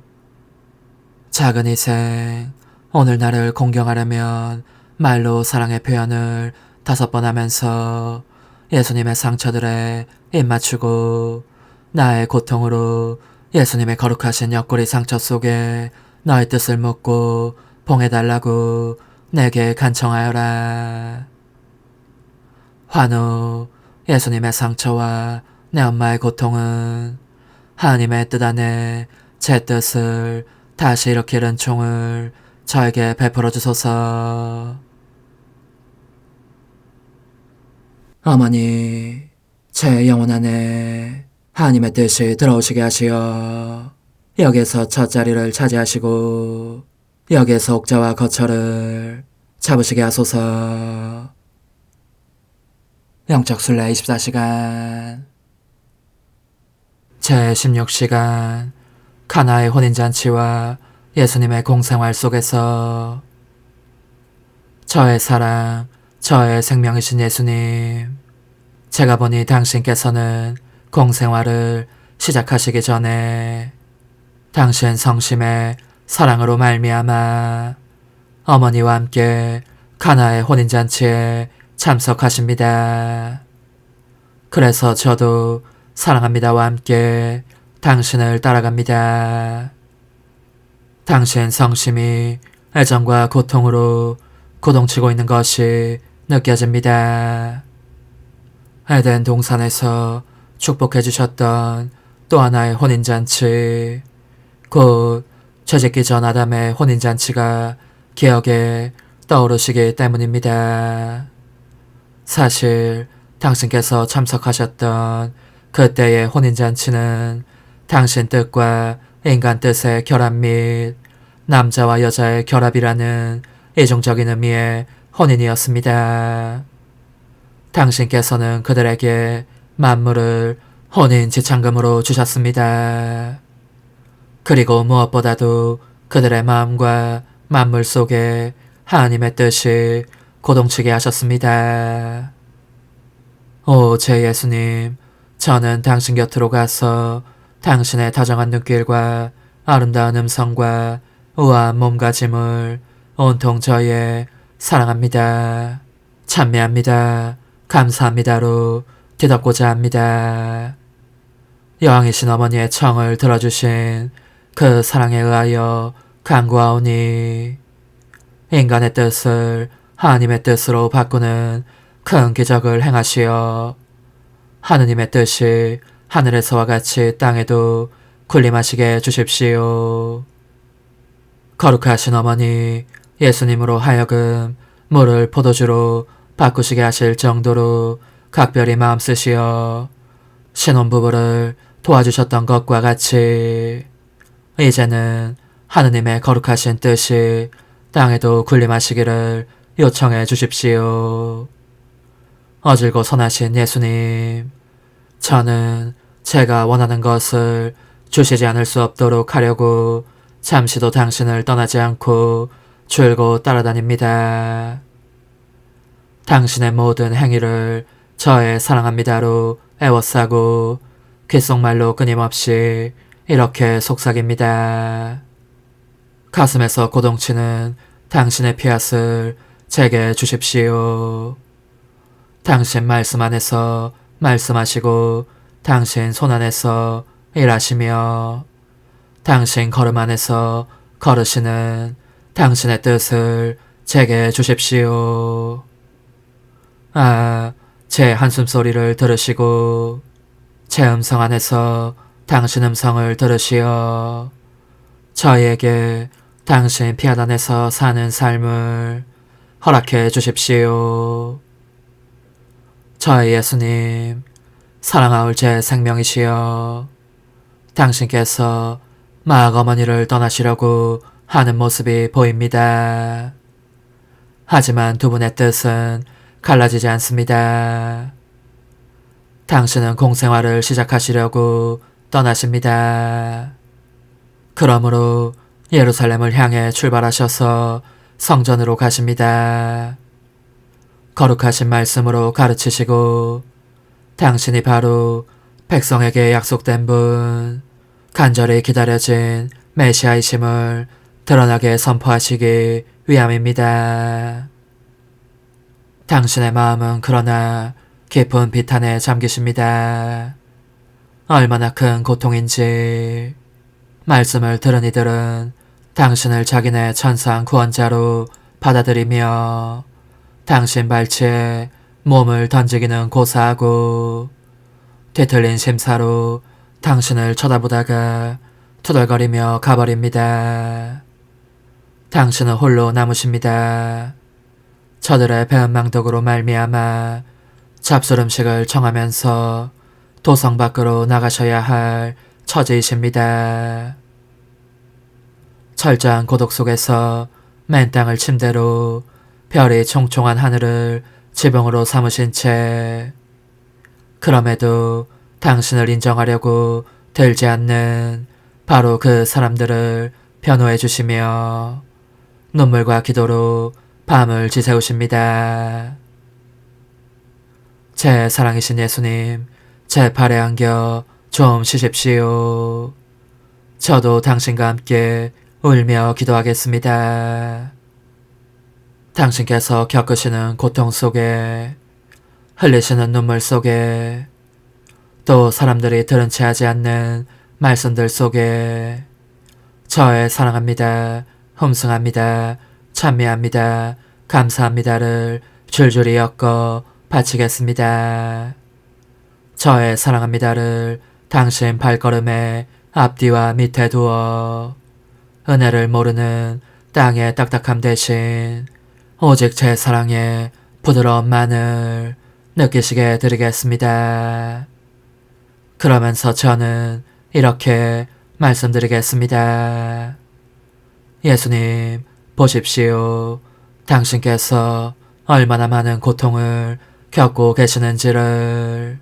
작은 희생, 오늘 나를 공경하려면 말로 사랑의 표현을 5번 하면서 예수님의 상처들에 입 맞추고 나의 고통으로 예수님의 거룩하신 옆구리 상처 속에 너의 뜻을 묻고 봉해달라고 내게 간청하여라. 환우, 예수님의 상처와 내 엄마의 고통은 하나님의 뜻 안에 제 뜻을 다시 일으킬 은총을 저에게 베풀어 주소서. 어머니, 제 영혼 안에 하나님의 뜻이 들어오시게 하시어 여기에서 첫 자리를 차지하시고 여기에서 옥자와 거처를 잡으시게 하소서. 영적 순례 24시간 제16시간 카나의 혼인잔치와 예수님의 공생활 속에서 저의 사랑, 저의 생명이신 예수님, 제가 보니 당신께서는 공생활을 시작하시기 전에 당신 성심의 사랑으로 말미암아 어머니와 함께 카나의 혼인잔치에 참석하십니다. 그래서 저도 사랑합니다와 함께 당신을 따라갑니다. 당신 성심이 애정과 고통으로 고동치고 있는 것이 느껴집니다. 에덴 동산에서 축복해 주셨던 또 하나의 혼인잔치, 곧 죄짓기 전 아담의 혼인잔치가 기억에 떠오르시기 때문입니다. 사실 당신께서 참석하셨던 그때의 혼인잔치는 당신 뜻과 인간 뜻의 결합 및 남자와 여자의 결합이라는 이중적인 의미의 혼인이었습니다. 당신께서는 그들에게 만물을 혼인 지참금으로 주셨습니다. 그리고 무엇보다도 그들의 마음과 만물 속에 하나님의 뜻이 고동치게 하셨습니다. 오, 제 예수님, 저는 당신 곁으로 가서 당신의 다정한 눈길과 아름다운 음성과 우아한 몸가짐을 온통 저의 사랑합니다. 찬미합니다. 감사합니다로 뒤덮고자 합니다. 여왕이신 어머니의 청을 들어주신 그 사랑에 의하여 간구하오니 인간의 뜻을 하나님의 뜻으로 바꾸는 큰 기적을 행하시어 하느님의 뜻이 하늘에서와 같이 땅에도 군림하시게 주십시오. 거룩하신 어머니 예수님으로 하여금 물을 포도주로 바꾸시게 하실 정도로 각별히 마음 쓰시어 신혼부부를 도와주셨던 것과 같이 이제는 하느님의 거룩하신 뜻이 땅에도 군림하시기를 요청해 주십시오. 어질고 선하신 예수님, 저는 제가 원하는 것을 주시지 않을 수 없도록 하려고 잠시도 당신을 떠나지 않고 줄곧 따라다닙니다. 당신의 모든 행위를 저의 사랑합니다로 애워싸고 귓속말로 끊임없이 이렇게 속삭입니다. 가슴에서 고동치는 당신의 피앗을 제게 주십시오. 당신 말씀 안에서 말씀하시고 당신 손 안에서 일하시며 당신 걸음 안에서 걸으시는 당신의 뜻을 제게 주십시오. 아, 제 한숨소리를 들으시고 제 음성 안에서 당신 음성을 들으시어 저희에게 당신 피앗 안에서 사는 삶을 허락해 주십시오. 저희 예수님, 사랑하올 제 생명이시여 당신께서 마악 어머니를 떠나시려고 하는 모습이 보입니다. 하지만 두 분의 뜻은 갈라지지 않습니다. 당신은 공생활을 시작하시려고 떠나십니다. 그러므로 예루살렘을 향해 출발하셔서 성전으로 가십니다. 거룩하신 말씀으로 가르치시고 당신이 바로 백성에게 약속된 분, 간절히 기다려진 메시아이심을 드러나게 선포하시기 위함입니다. 당신의 마음은 그러나 깊은 비탄에 잠기십니다. 얼마나 큰 고통인지 말씀을 들은 이들은 당신을 자기네 천상 구원자로 받아들이며 당신 발치에 몸을 던지기는 고사하고 뒤틀린 심사로 당신을 쳐다보다가 투덜거리며 가버립니다. 당신은 홀로 남으십니다. 저들의 배은망덕으로 말미암아 잡술음식을 청하면서 도성 밖으로 나가셔야 할 처지이십니다. 철저한 고독 속에서 맨 땅을 침대로 별이 총총한 하늘을 지붕으로 삼으신 채 그럼에도 당신을 인정하려고 들지 않는 바로 그 사람들을 변호해 주시며 눈물과 기도로 밤을 지새우십니다. 제 사랑이신 예수님, 제 발에 안겨 좀 쉬십시오. 저도 당신과 함께 울며 기도하겠습니다. 당신께서 겪으시는 고통 속에, 흘리시는 눈물 속에, 또 사람들이 들은 채 하지 않는 말씀들 속에 저의 사랑합니다, 흠숭합니다, 찬미합니다, 감사합니다를 줄줄이 엮어 바치겠습니다. 저의 사랑합니다를 당신 발걸음에 앞뒤와 밑에 두어 은혜를 모르는 땅의 딱딱함 대신 오직 제 사랑의 부드러움만을 느끼시게 드리겠습니다. 그러면서 저는 이렇게 말씀드리겠습니다. 예수님, 보십시오. 당신께서 얼마나 많은 고통을 겪고 계시는지를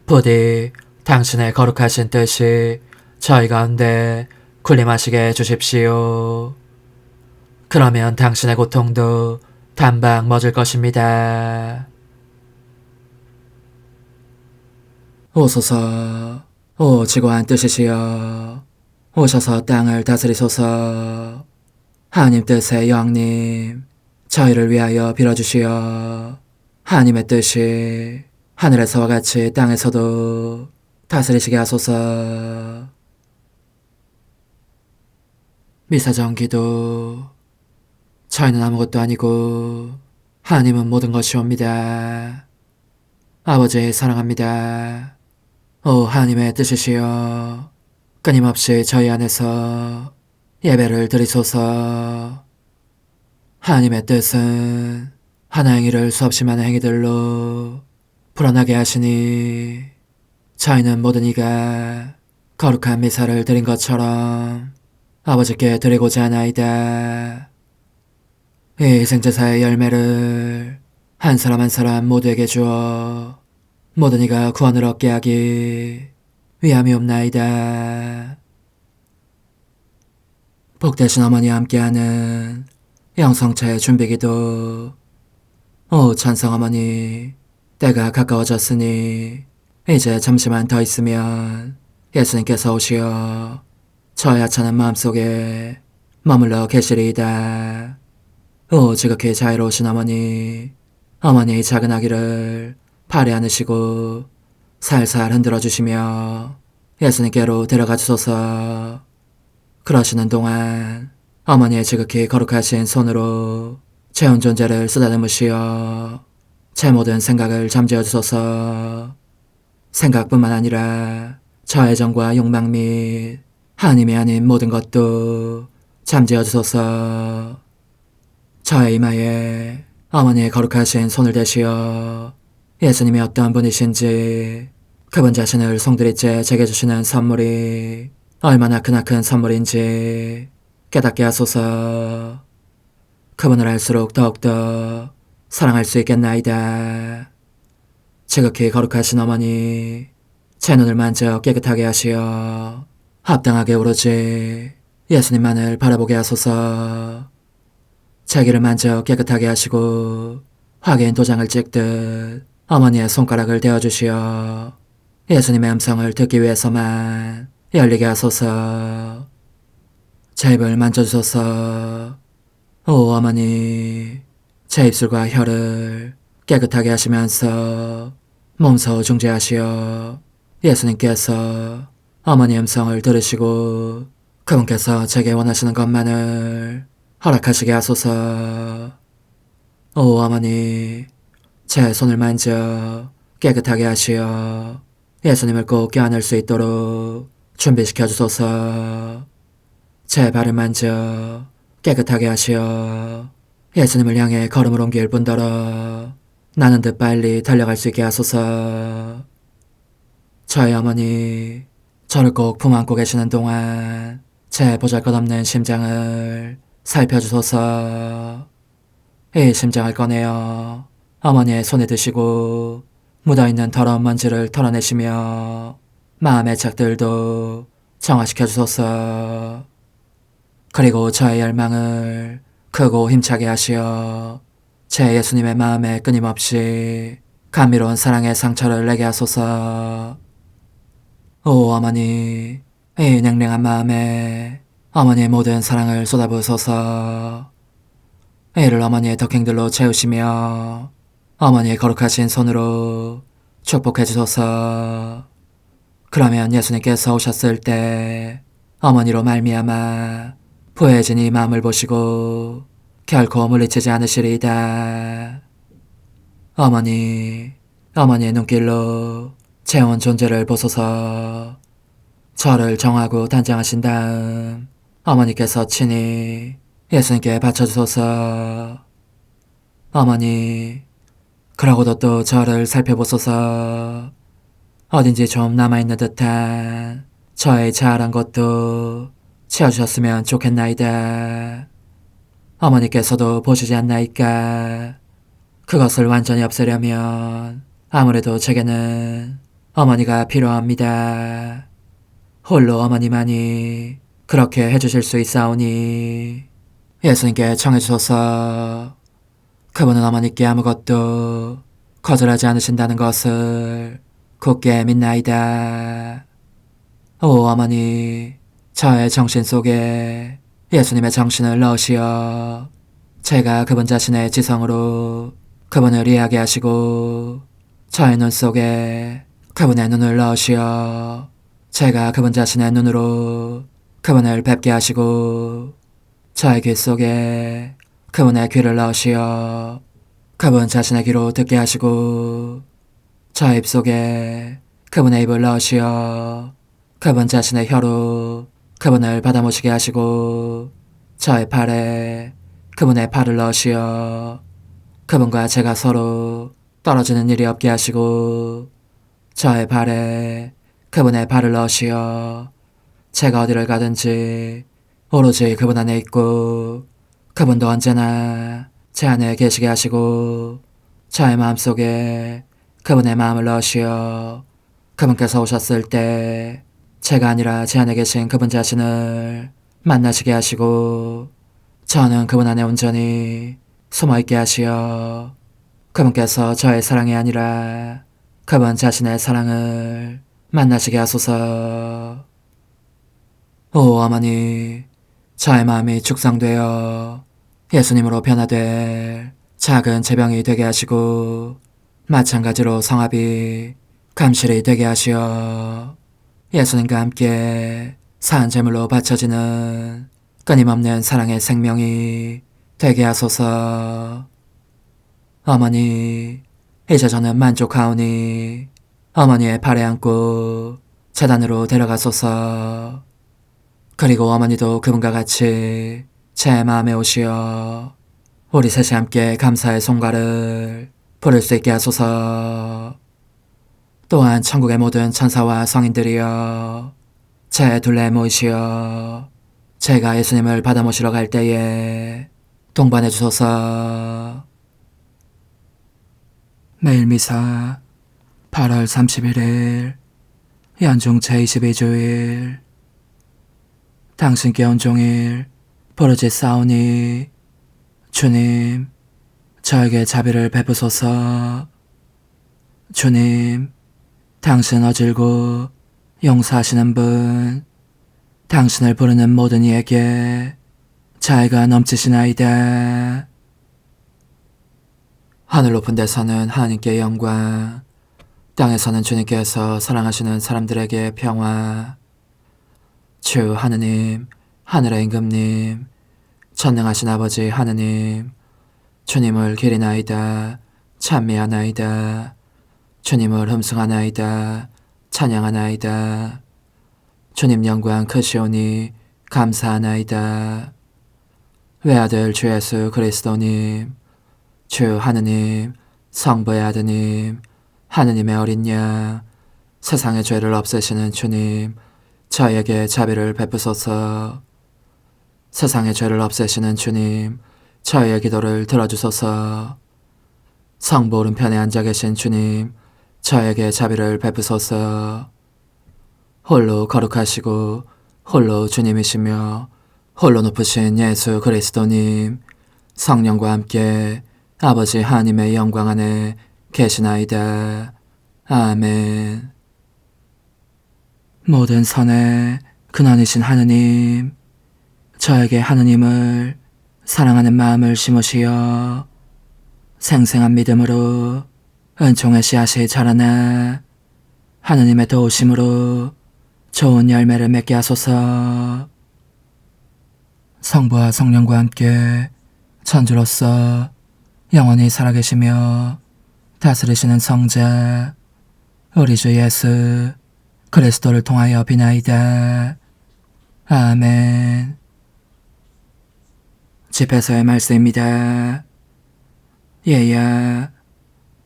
부디 당신의 거룩하신 뜻이 저희 가운데 군림하시게 해주십시오. 그러면 당신의 고통도 단박 멎을 것입니다. 오소서. 오 지고한 뜻이시여. 오셔서 땅을 다스리소서. 하나님 뜻의 여왕님, 저희를 위하여 빌어주시어. 하나님의 뜻이 하늘에서와 같이 땅에서도 다스리시게 하소서. 미사정 기도. 저희는 아무것도 아니고 하나님은 모든 것이옵니다. 아버지 사랑합니다. 오 하나님의 뜻이시여. 끊임없이 저희 안에서 예배를 드리소서. 하나님의 뜻은 하나 행위를 수없이 많은 행위들로 불어나게 하시니 저희는 모든 이가 거룩한 미사를 드린 것처럼 아버지께 드리고자 하나이다. 이 희생제사의 열매를 한 사람 한 사람 모두에게 주어 모든 이가 구원을 얻게 하기 위함이옵나이다. 복되신 어머니와 함께하는 영성차의 준비기도. 오 찬성 어머니, 때가 가까워졌으니 이제 잠시만 더 있으면 예수님께서 오시어 저의 하찮은 마음속에 머물러 계시리이다. 오 지극히 자유로우신 어머니, 어머니의 작은 아기를 팔에 안으시고 살살 흔들어 주시며 예수님께로 데려가 주소서. 그러시는 동안 어머니의 지극히 거룩하신 손으로 제 온 존재를 쓰다듬으시어 제 모든 생각을 잠재워 주소서. 생각뿐만 아니라 저 애정과 욕망 및 하나님이 아닌 모든 것도 잠재워 주소서. 저의 이마에 어머니의 거룩하신 손을 대시어 예수님이 어떤 분이신지 그분 자신을 송두리째 제게 주시는 선물이 얼마나 크나큰 선물인지 깨닫게 하소서. 그분을 알수록 더욱더 사랑할 수 있겠나이다. 지극히 거룩하신 어머니, 제 눈을 만져 깨끗하게 하시어 합당하게 오로지 예수님만을 바라보게 하소서. 제 귀를 만져 깨끗하게 하시고 확인 도장을 찍듯 어머니의 손가락을 대어주시어 예수님의 음성을 듣기 위해서만 열리게 하소서. 제 입을 만져주소서. 오 어머니, 제 입술과 혀를 깨끗하게 하시면서 몸소 중재하시어 예수님께서 어머니 음성을 들으시고 그분께서 제게 원하시는 것만을 허락하시게 하소서. 오 어머니, 제 손을 만져 깨끗하게 하시어 예수님을 꼭 껴안을 수 있도록 준비시켜 주소서. 제 발을 만져 깨끗하게 하시어 예수님을 향해 걸음을 옮길 뿐더러 나는 듯 빨리 달려갈 수 있게 하소서. 저의 어머니, 저를 꼭 품 안고 계시는 동안 제 보잘것없는 심장을 살펴주소서. 이 심장을 꺼내어 어머니의 손에 드시고 묻어있는 더러운 먼지를 털어내시며 마음의 착들도 정화시켜 주소서. 그리고 저의 열망을 크고 힘차게 하시어 제 예수님의 마음에 끊임없이 감미로운 사랑의 상처를 내게 하소서. 오 어머니, 이 냉랭한 마음에 어머니의 모든 사랑을 쏟아부으소서. 이를 어머니의 덕행들로 채우시며 어머니의 거룩하신 손으로 축복해 주소서. 그러면 예수님께서 오셨을 때 어머니로 말미암아 부해진 이 마음을 보시고 결코 물리치지 않으시리이다. 어머니, 어머니의 눈길로 제 온 존재를 보소서. 저를 정하고 단장하신 다음 어머니께서 친히 예수님께 바쳐주소서. 어머니, 그러고도 또 저를 살펴보소서. 어딘지 좀 남아있는 듯한 저의 자아란 것도 채워주셨으면 좋겠나이다. 어머니께서도 보시지 않나이까? 그것을 완전히 없애려면 아무래도 제게는 어머니가 필요합니다. 홀로 어머니만이 그렇게 해주실 수 있사오니 예수님께 청해주소서. 그분은 어머니께 아무것도 거절하지 않으신다는 것을 굳게 믿나이다. 오 어머니, 저의 정신 속에 예수님의 정신을 넣으시어 제가 그분 자신의 지성으로 그분을 이해하게 하시고 저의 눈 속에 그분의 눈을 넣으시어 제가 그분 자신의 눈으로 그분을 뵙게 하시고 저의 귀 속에 그분의 귀를 넣으시어 그분 자신의 귀로 듣게 하시고 저의 입 속에 그분의 입을 넣으시어 그분 자신의 혀로 그분을 받아모시게 하시고 저의 팔에 그분의 팔을 넣으시어 그분과 제가 서로 떨어지는 일이 없게 하시고 저의 발에 그분의 발을 넣으시어 제가 어디를 가든지 오로지 그분 안에 있고 그분도 언제나 제 안에 계시게 하시고 저의 마음속에 그분의 마음을 넣으시어 그분께서 오셨을 때 제가 아니라 제 안에 계신 그분 자신을 만나시게 하시고 저는 그분 안에 온전히 숨어있게 하시어 그분께서 저의 사랑이 아니라 그분 자신의 사랑을 만나시게 하소서. 오 어머니, 저의 마음이 축성되어 예수님으로 변화될 작은 제병이 되게 하시고 마찬가지로 성합이 감실이 되게 하시어 예수님과 함께 산 제물로 바쳐지는 끊임없는 사랑의 생명이 되게 하소서. 어머니, 이제 저는 만족하오니 어머니의 발에 안고 제단으로 데려가소서. 그리고 어머니도 그분과 같이 제 마음에 오시어 우리 셋이 함께 감사의 송가를 부를 수 있게 하소서. 또한 천국의 모든 천사와 성인들이여 제 둘레에 모이시어 제가 예수님을 받아 모시러 갈 때에 동반해 주소서. 매일 미사 8월 31일 연중 제22주일 당신께 온종일 부르짖 싸우니 주님 저에게 자비를 베푸소서. 주님 당신 어질고 용서하시는 분 당신을 부르는 모든 이에게 자애가 넘치시나이다. 하늘 높은 데서는 하나님께 영광, 땅에서는 주님께서 사랑하시는 사람들에게 평화. 주 하느님, 하늘의 임금님, 전능하신 아버지 하느님, 주님을 기리나이다, 찬미하나이다, 주님을 흠숭하나이다, 찬양하나이다. 주님 영광 크시오니 감사하나이다. 외아들 주 예수 그리스도님, 주 하느님, 성부의 아드님, 하느님의 어린 양, 세상의 죄를 없애시는 주님, 저에게 자비를 베푸소서. 세상의 죄를 없애시는 주님, 저의 기도를 들어주소서. 성부 오른편에 앉아 계신 주님, 저에게 자비를 베푸소서. 홀로 거룩하시고 홀로 주님이시며 홀로 높으신 예수 그리스도님, 성령과 함께 아버지 하나님의 영광 안에 계시나이다. 아멘. 모든 선의 근원이신 하느님, 저에게 하느님을 사랑하는 마음을 심으시어 생생한 믿음으로 은총의 씨앗이 자라나 하느님의 도우심으로 좋은 열매를 맺게 하소서. 성부와 성령과 함께 천주로서 영원히 살아계시며 다스리시는 성자 우리 주 예수 그리스도를 통하여 비나이다. 아멘. 집에서의 말씀입니다. 얘야,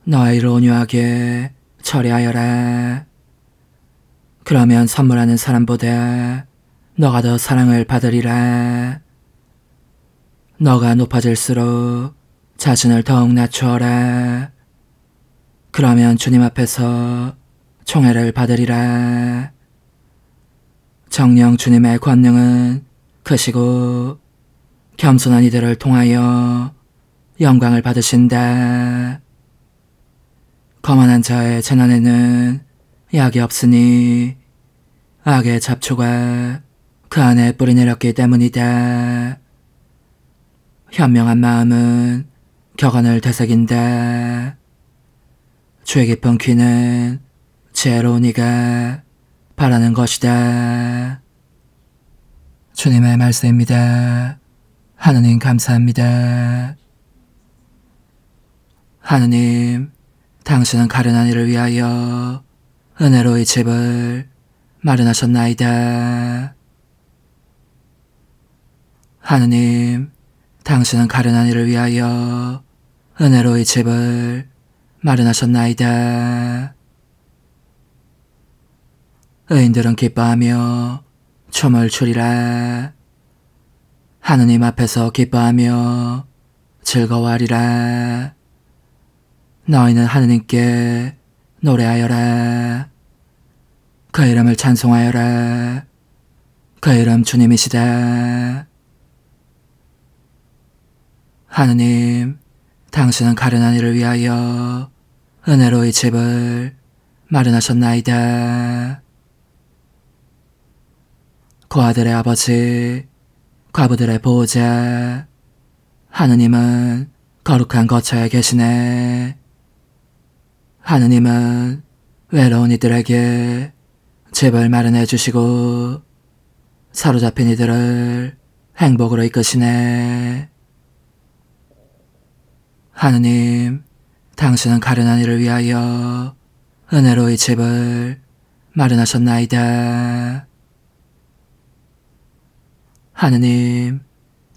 너의 일을 온유하게 처리하여라. 그러면 선물하는 사람보다 너가 더 사랑을 받으리라. 너가 높아질수록 자신을 더욱 낮추어라. 그러면 주님 앞에서 총애를 받으리라. 정녕 주님의 권능은 크시고 겸손한 이들을 통하여 영광을 받으신다. 거만한 자의 재난에는 약이 없으니 악의 잡초가 그 안에 뿌리 내렸기 때문이다. 현명한 마음은 격언을 되새긴다. 죄 깊은 귀는 지혜로운 이가 바라는 것이다. 주님의 말씀입니다. 하느님 감사합니다. 하느님, 당신은 가련한 이를 위하여 은혜로 이 집을 마련하셨나이다. 하느님, 당신은 가련한 이를 위하여 은혜로 이 집을 마련하셨나이다. 의인들은 기뻐하며 춤을 추리라. 하느님 앞에서 기뻐하며 즐거워하리라. 너희는 하느님께 노래하여라. 그 이름을 찬송하여라. 그 이름 주님이시다. 하느님, 당신은 가련한 이를 위하여 은혜로 이 집을 마련하셨나이다. 고아들의 아버지, 과부들의 보호자, 하느님은 거룩한 거처에 계시네. 하느님은 외로운 이들에게 집을 마련해 주시고 사로잡힌 이들을 행복으로 이끄시네. 하느님, 당신은 가련한 이를 위하여 은혜로 이 집을 마련하셨나이다. 하느님,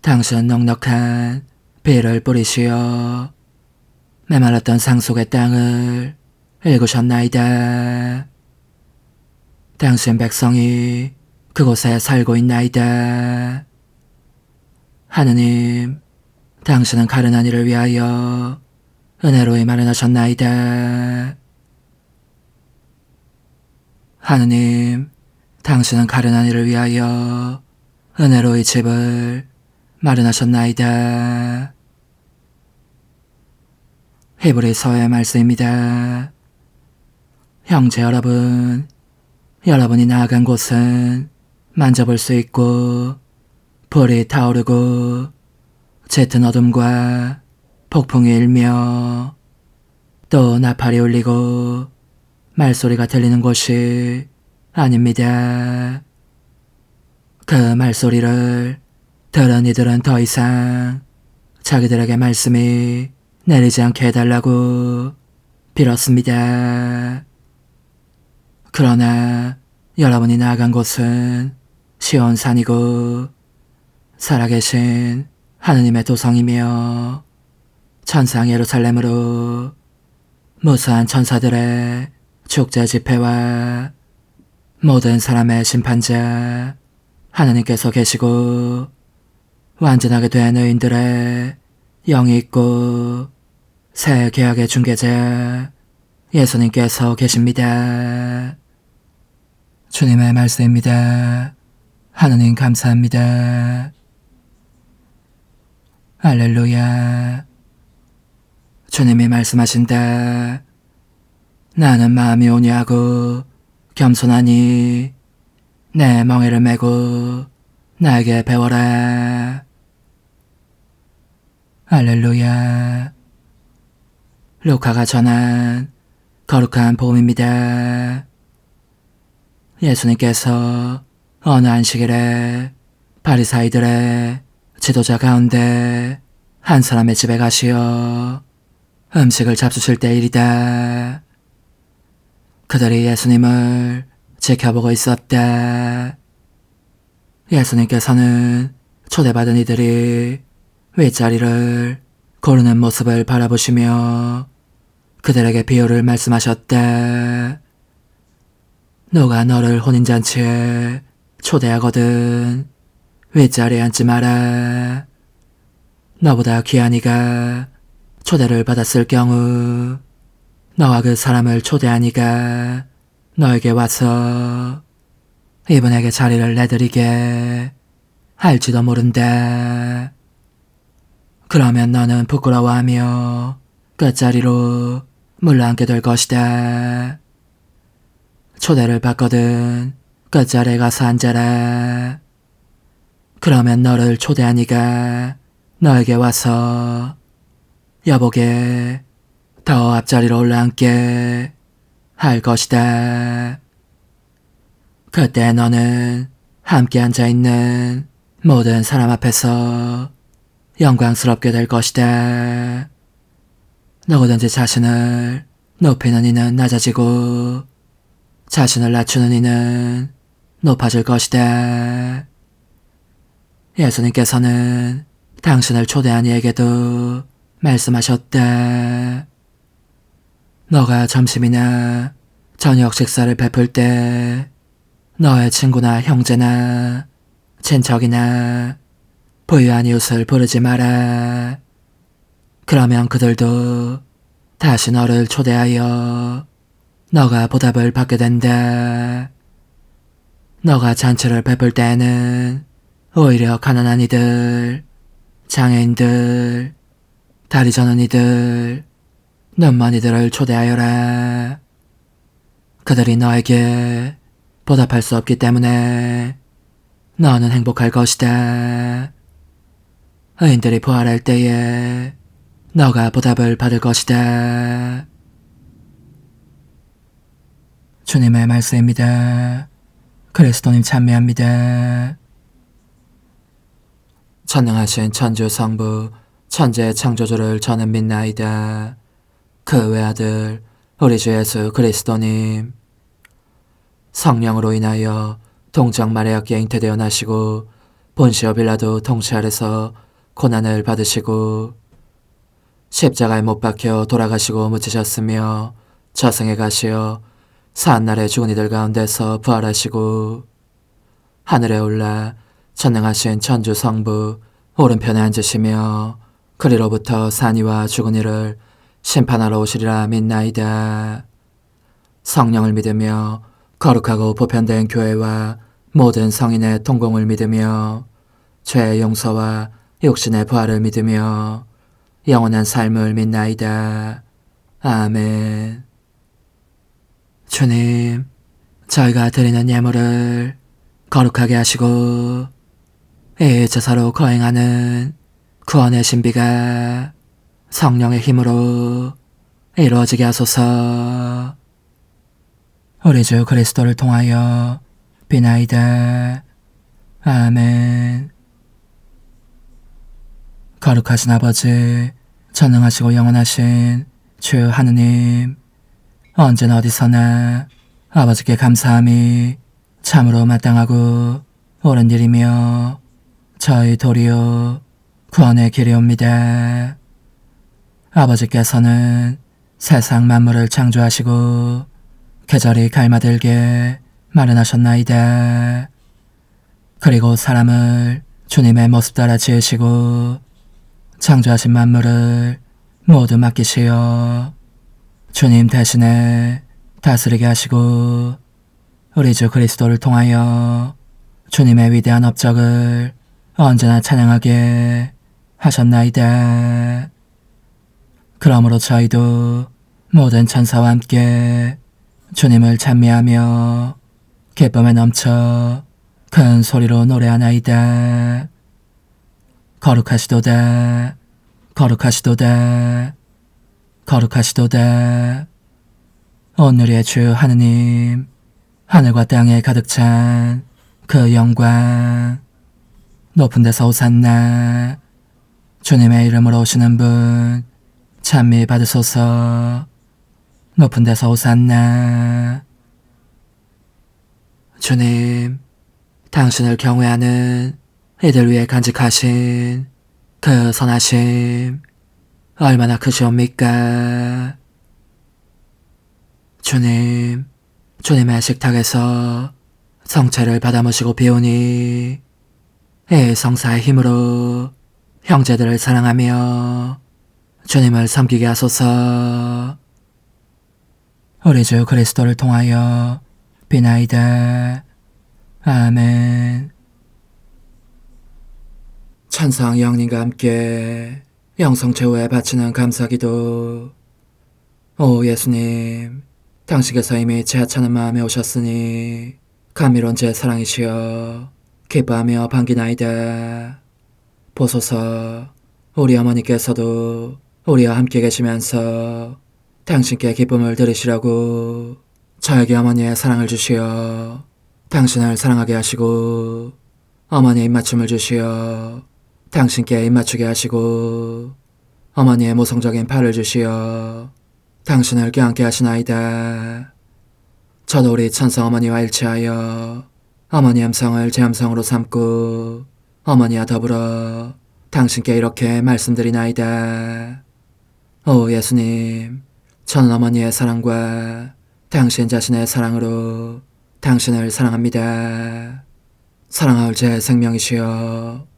당신은 넉넉한 비를 뿌리시어 메말랐던 상속의 땅을 일구셨나이다. 당신 백성이 그곳에 살고 있나이다. 하느님, 당신은 가련한 이를 위하여 은혜로이 마련하셨나이다. 하느님, 당신은 가련한 이를 위하여 은혜로이 집을 마련하셨나이다. 히브리서의 말씀입니다. 형제 여러분, 여러분이 나아간 곳은 만져볼 수 있고 불이 타오르고 짙은 어둠과 폭풍이 일며 또 나팔이 울리고 말소리가 들리는 곳이 아닙니다. 그 말소리를 들은 이들은 더 이상 자기들에게 말씀이 내리지 않게 해달라고 빌었습니다. 그러나 여러분이 나아간 곳은 시온산이고 살아계신 하느님의 도성이며 천상 예루살렘으로 무수한 천사들의 축제 집회와 모든 사람의 심판자 하느님께서 계시고 완전하게 된 의인들의 영이 있고 새 계약의 중개자 예수님께서 계십니다. 주님의 말씀입니다. 하느님 감사합니다. 할렐루야. 주님이 말씀하신다. 나는 마음이 온유하고 겸손하니 내 멍에를 메고 나에게 배워라. 할렐루야. 루카가 전한 거룩한 복음입니다. 예수님께서 어느 안식일에 바리사이들의 지도자 가운데 한 사람의 집에 가시어 음식을 잡수실 때일이다. 그들이 예수님을 지켜보고 있었다. 예수님께서는 초대받은 이들이 윗자리를 고르는 모습을 바라보시며 그들에게 비유를 말씀하셨다. 누가 너를 혼인잔치에 초대하거든 윗자리에 앉지 마라. 너보다 귀한 이가 초대를 받았을 경우 너와 그 사람을 초대한 이가 너에게 와서 이분에게 자리를 내드리게 할지도 모른다. 그러면 너는 부끄러워하며 끝자리로 물러앉게 될 것이다. 초대를 받거든. 끝자리에 가서 앉아라. 그러면 너를 초대한 이가 너에게 와서 여보게 더 앞자리로 올라앉게 할 것이다. 그때 너는 함께 앉아있는 모든 사람 앞에서 영광스럽게 될 것이다. 누구든지 자신을 높이는 이는 낮아지고 자신을 낮추는 이는 높아질 것이다. 예수님께서는 당신을 초대한 이에게도 말씀하셨다. 너가 점심이나 저녁 식사를 베풀 때 너의 친구나 형제나 친척이나 부유한 이웃을 부르지 마라. 그러면 그들도 다시 너를 초대하여 너가 보답을 받게 된다. 너가 잔치를 베풀 때에는 오히려 가난한 이들, 장애인들, 다리 저는 이들, 눈먼 이들을 초대하여라. 그들이 너에게 보답할 수 없기 때문에 너는 행복할 것이다. 의인들이 부활할 때에 너가 보답을 받을 것이다. 주님의 말씀입니다. 그리스도님 찬미합니다. 전능하신 천주 성부 천재 창조주를 저는 믿나이다. 그 외아들 우리 주 예수 그리스도님 성령으로 인하여 동정 마리아께 잉태되어 나시고 본시오 빌라도 통치 아래서 고난을 받으시고 십자가에 못 박혀 돌아가시고 묻히셨으며 저승에 가시어 사한날에 죽은 이들 가운데서 부활하시고 하늘에 올라 전능하신 천주 성부 오른편에 앉으시며 그리로부터 산이와 죽은 이를 심판하러 오시리라 믿나이다. 성령을 믿으며 거룩하고 보편된 교회와 모든 성인의 통공을 믿으며 죄의 용서와 육신의 부활을 믿으며 영원한 삶을 믿나이다. 아멘. 주님, 저희가 드리는 예물을 거룩하게 하시고 이 제사로 거행하는 구원의 신비가 성령의 힘으로 이루어지게 하소서. 우리 주 그리스도를 통하여 비나이다. 아멘. 거룩하신 아버지, 전능하시고 영원하신 주 하느님, 언제나 어디서나 아버지께 감사함이 참으로 마땅하고 옳은 일이며 저희 도리요 구원의 길이옵니다. 아버지께서는 세상 만물을 창조하시고 계절이 갈마들게 마련하셨나이다. 그리고 사람을 주님의 모습 따라 지으시고 창조하신 만물을 모두 맡기시어 주님 대신에 다스리게 하시고 우리 주 그리스도를 통하여 주님의 위대한 업적을 언제나 찬양하게 하셨나이다. 그러므로 저희도 모든 천사와 함께 주님을 찬미하며 기쁨에 넘쳐 큰 소리로 노래하나이다. 거룩하시도다, 거룩하시도다, 거룩하시도다. 오늘의 주 하느님, 하늘과 땅에 가득 찬 그 영광, 높은 데서 오산나. 주님의 이름으로 오시는 분 찬미 받으소서. 높은 데서 오산나. 주님, 당신을 경외하는 이들 위해 간직하신 그 선하심 얼마나 크시옵니까? 주님, 주님의 식탁에서 성체를 받아모시고 비우니 이 성사의 힘으로 형제들을 사랑하며 주님을 섬기게 하소서. 우리 주 그리스도를 통하여 비나이다. 아멘. 천상 영님과 함께 영성 최후에 바치는 감사기도. 오 예수님, 당신께서 이미 제 하찮은 마음에 오셨으니 감미로운 제 사랑이시여 기뻐하며 반기나이다. 보소서, 우리 어머니께서도 우리와 함께 계시면서 당신께 기쁨을 들으시라고 저에게 어머니의 사랑을 주시어 당신을 사랑하게 하시고 어머니의 입맞춤을 주시어 당신께 입맞추게 하시고 어머니의 모성적인 팔을 주시어 당신을 껴안게 하시나이다. 저도 우리 천성 어머니와 일치하여 어머니 음성을 제 음성으로 삼고 어머니와 더불어 당신께 이렇게 말씀드리나이다. 오 예수님, 저는 어머니의 사랑과 당신 자신의 사랑으로 당신을 사랑합니다. 사랑하올 제 생명이시여,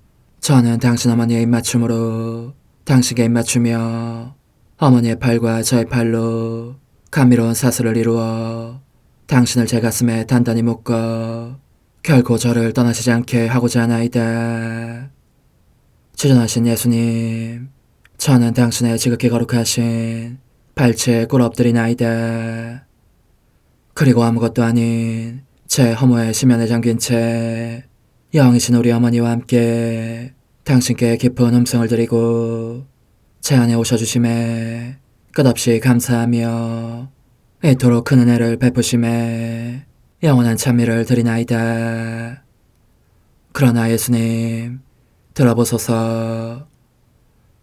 저는 당신 어머니의 입맞춤으로 당신께 입맞추며 어머니의 팔과 저의 팔로 감미로운 사슬을 이루어 당신을 제 가슴에 단단히 묶어 결코 저를 떠나시지 않게 하고자 하나이다. 주전하신 예수님, 저는 당신의 지극히 거룩하신 발치에 꿇어 엎드리나이다. 그리고 아무것도 아닌 제 허무에 심연에 잠긴 채 영이신 우리 어머니와 함께 당신께 깊은 음성을 드리고 제 안에 오셔주심에 끝없이 감사하며 이토록 큰 은혜를 베푸심에 영원한 찬미를 드리나이다. 그러나 예수님, 들어보소서.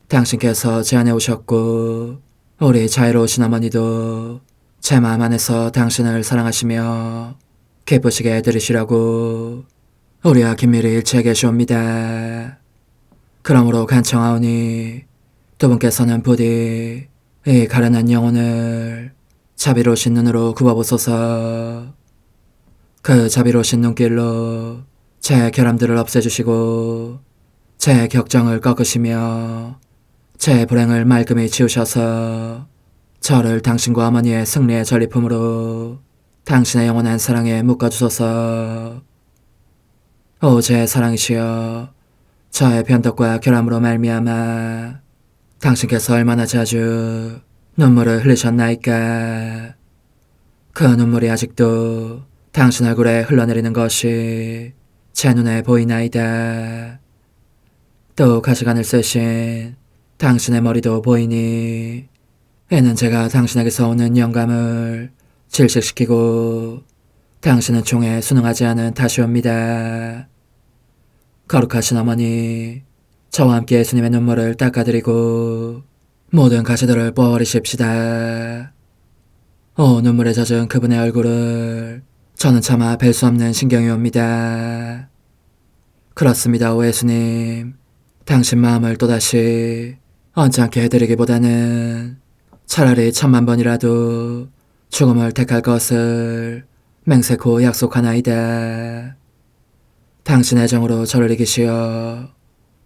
당신께서 제 안에 오셨고 우리 자유로우신 어머니도 제 마음 안에서 당신을 사랑하시며 기쁘시게 해드리시라고 우리와 긴밀히 일치해 계시옵니다. 그러므로 간청하오니 두 분께서는 부디 이 가련한 영혼을 자비로우신 눈으로 굽어보소서. 그 자비로우신 눈길로 제 결함들을 없애주시고 제 격정을 꺾으시며 제 불행을 말끔히 지우셔서 저를 당신과 어머니의 승리의 전리품으로 당신의 영원한 사랑에 묶어주소서. 오 제 사랑이시여, 저의 변덕과 결함으로 말미암아 당신께서 얼마나 자주 눈물을 흘리셨나이까. 그 눈물이 아직도 당신 얼굴에 흘러내리는 것이 제 눈에 보이나이다. 또 가시관을 쓰신 당신의 머리도 보이니 이는 제가 당신에게서 오는 영감을 질식시키고 당신은 종에 순응하지 않은 탓이옵니다. 거룩하신 어머니, 저와 함께 예수님의 눈물을 닦아드리고 모든 가시들을 뽑아버리십시다. 오 눈물에 젖은 그분의 얼굴을 저는 차마 뵐 수 없는 신경이 옵니다. 그렇습니다, 오 예수님. 당신 마음을 또다시 언짢게 해드리기보다는 차라리 1000,000번이라도 죽음을 택할 것을 맹세코 약속하나이다. 당신의 정으로 저를 이기시어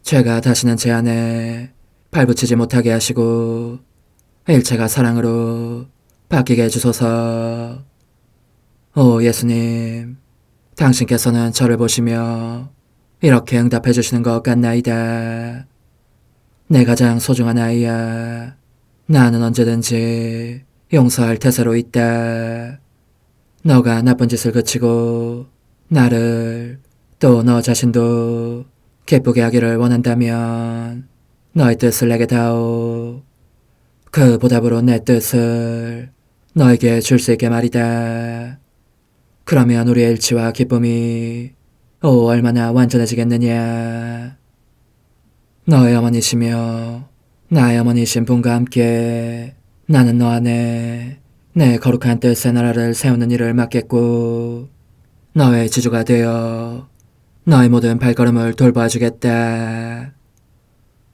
죄가 다시는 제 안에 발붙이지 못하게 하시고 일체가 사랑으로 바뀌게 해주소서. 오 예수님, 당신께서는 저를 보시며 이렇게 응답해 주시는 것 같나이다. 내 가장 소중한 아이야, 나는 언제든지 용서할 태세로 있다. 너가 나쁜 짓을 그치고 나를 또 너 자신도 기쁘게 하기를 원한다면 너의 뜻을 내게 다오. 그 보답으로 내 뜻을 너에게 줄 수 있게 말이다. 그러면 우리의 일치와 기쁨이 얼마나 완전해지겠느냐. 너의 어머니시며 나의 어머니신 분과 함께 나는 너 안에 내 거룩한 뜻의 나라를 세우는 일을 맡겠고 너의 지주가 되어 너의 모든 발걸음을 돌봐주겠다.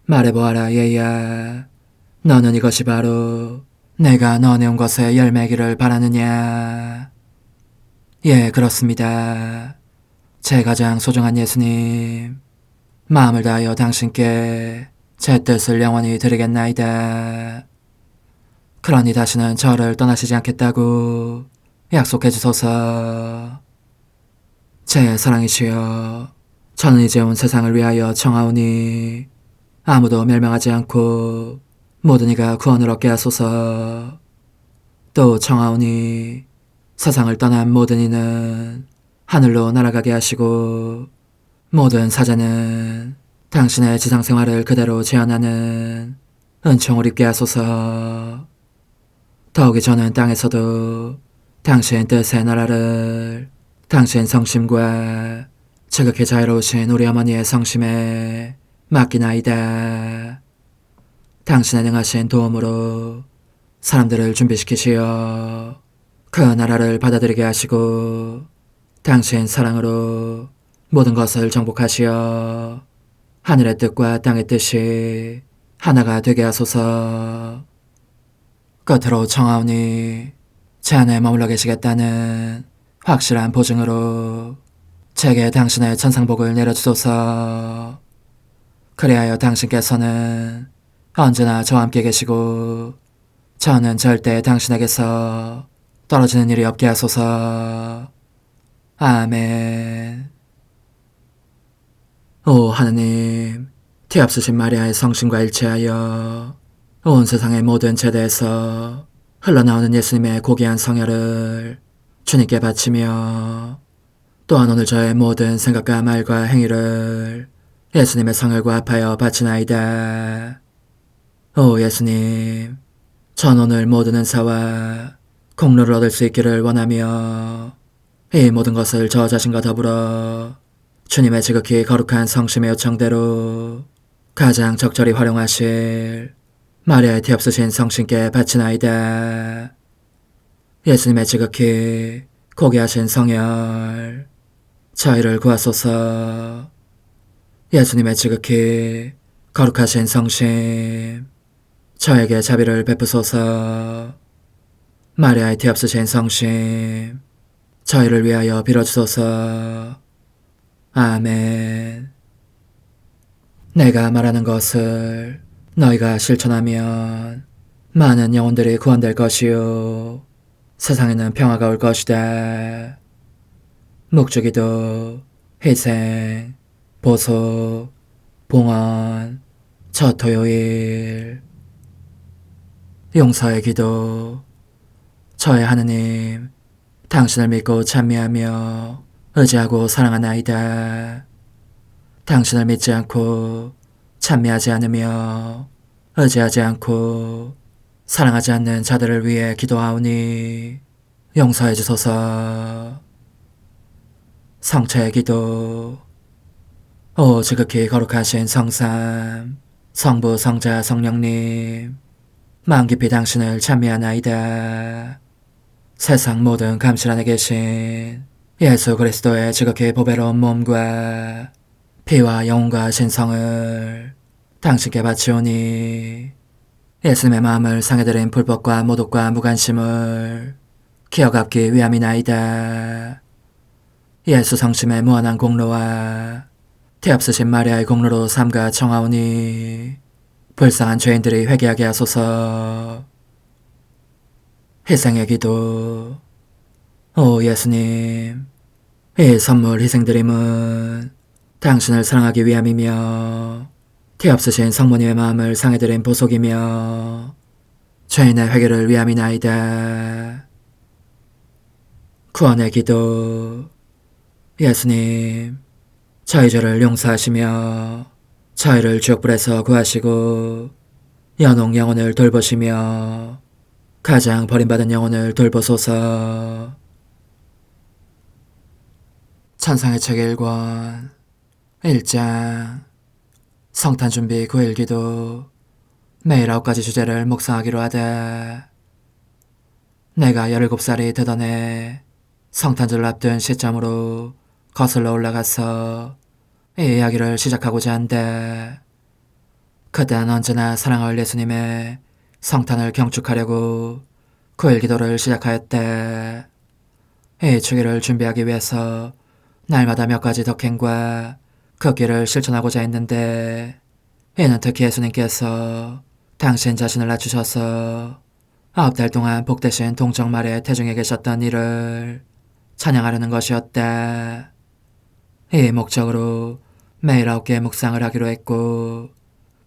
말해보아라 얘야, 너는 이것이 바로 내가 너네 온 것의 열매기를 바라느냐. 예, 그렇습니다. 제 가장 소중한 예수님, 마음을 다하여 당신께 제 뜻을 영원히 드리겠나이다. 그러니 다시는 저를 떠나시지 않겠다고 약속해 주소서. 제 사랑이시여, 저는 이제 온 세상을 위하여 청하오니 아무도 멸망하지 않고 모든 이가 구원을 얻게 하소서. 또 청하오니 세상을 떠난 모든 이는 하늘로 날아가게 하시고 모든 사자는 당신의 지상생활을 그대로 재현하는 은총을 입게 하소서. 더욱이 저는 땅에서도 당신 뜻의 나라를 당신 성심과 지극히 자유로우신 우리 어머니의 성심에 맡기나이다. 당신의 능하신 도움으로 사람들을 준비시키시어 그 나라를 받아들이게 하시고 당신 사랑으로 모든 것을 정복하시어 하늘의 뜻과 땅의 뜻이 하나가 되게 하소서. 끝으로 청하오니 제 안에 머물러 계시겠다는 확실한 보증으로 제게 당신의 천상복을 내려주소서. 그리하여 당신께서는 언제나 저와 함께 계시고 저는 절대 당신에게서 떨어지는 일이 없게 하소서. 아멘. 오 하느님, 티없으신 마리아의 성심과 일치하여 온 세상의 모든 제대에서 흘러나오는 예수님의 고귀한 성혈을 주님께 바치며 또한 오늘 저의 모든 생각과 말과 행위를 예수님의 성혈과 합하여 바치나이다. 오 예수님, 전 오늘 모든 은사와 공로를 얻을 수 있기를 원하며 이 모든 것을 저 자신과 더불어 주님의 지극히 거룩한 성심의 요청대로 가장 적절히 활용하실 마리아의 티없으신 성신께 바치나이다. 예수님의 지극히 고귀하신 성혈, 저희를 구하소서. 예수님의 지극히 거룩하신 성심, 저에게 자비를 베푸소서. 마리아의 티없으신 성심, 저희를 위하여 빌어주소서. 아멘. 내가 말하는 것을 너희가 실천하면 많은 영혼들이 구원될 것이요 세상에는 평화가 올 것이다. 묵주기도, 희생, 보속, 봉헌, 첫 토요일. 용서의 기도. 저의 하느님, 당신을 믿고 찬미하며 의지하고 사랑하나이다. 당신을 믿지 않고 찬미하지 않으며 의지하지 않고 사랑하지 않는 자들을 위해 기도하오니 용서해 주소서. 성체의 기도. 오 지극히 거룩하신 성삼, 성부, 성자, 성령님, 마음 깊이 당신을 찬미하나이다. 세상 모든 감실 안에 계신 예수 그리스도의 지극히 보배로운 몸과 피와 영혼과 신성을 당신께 바치오니 예수님의 마음을 상해드린 불법과 모독과 무관심을 기어갚기 위함이나이다. 예수 성심의 무한한 공로와 티없으신 마리아의 공로로 삼가 청하오니 불쌍한 죄인들이 회개하게 하소서. 희생의 기도. 오 예수님, 이 선물 희생드림은 당신을 사랑하기 위함이며 티없으신 성모님의 마음을 상해드린 보속이며 죄인의 회개를 위함이나이다. 구원의 기도. 예수님, 저희 죄를 용서하시며 저희를 지옥불에서 구하시고 연옥 영혼을 돌보시며 가장 버림받은 영혼을 돌보소서. 천상의 책 1권 1장. 성탄준비 9일 기도. 매일 9가지 주제를 묵상하기로 하되 내가 17살이 되던 해 성탄절을 앞둔 시점으로 거슬러 올라가서 이 이야기를 시작하고자 한데 그땐 언제나 사랑할 예수님의 성탄을 경축하려고 9일 기도를 시작하였대. 이 주기를 준비하기 위해서 날마다 몇 가지 덕행과 극기를 실천하고자 했는데 이는 특히 예수님께서 당신 자신을 낮추셔서 9달 동안 복되신 동정말에 태중에 계셨던 이를 찬양하려는 것이었다. 이 목적으로 매일 9개의 묵상을 하기로 했고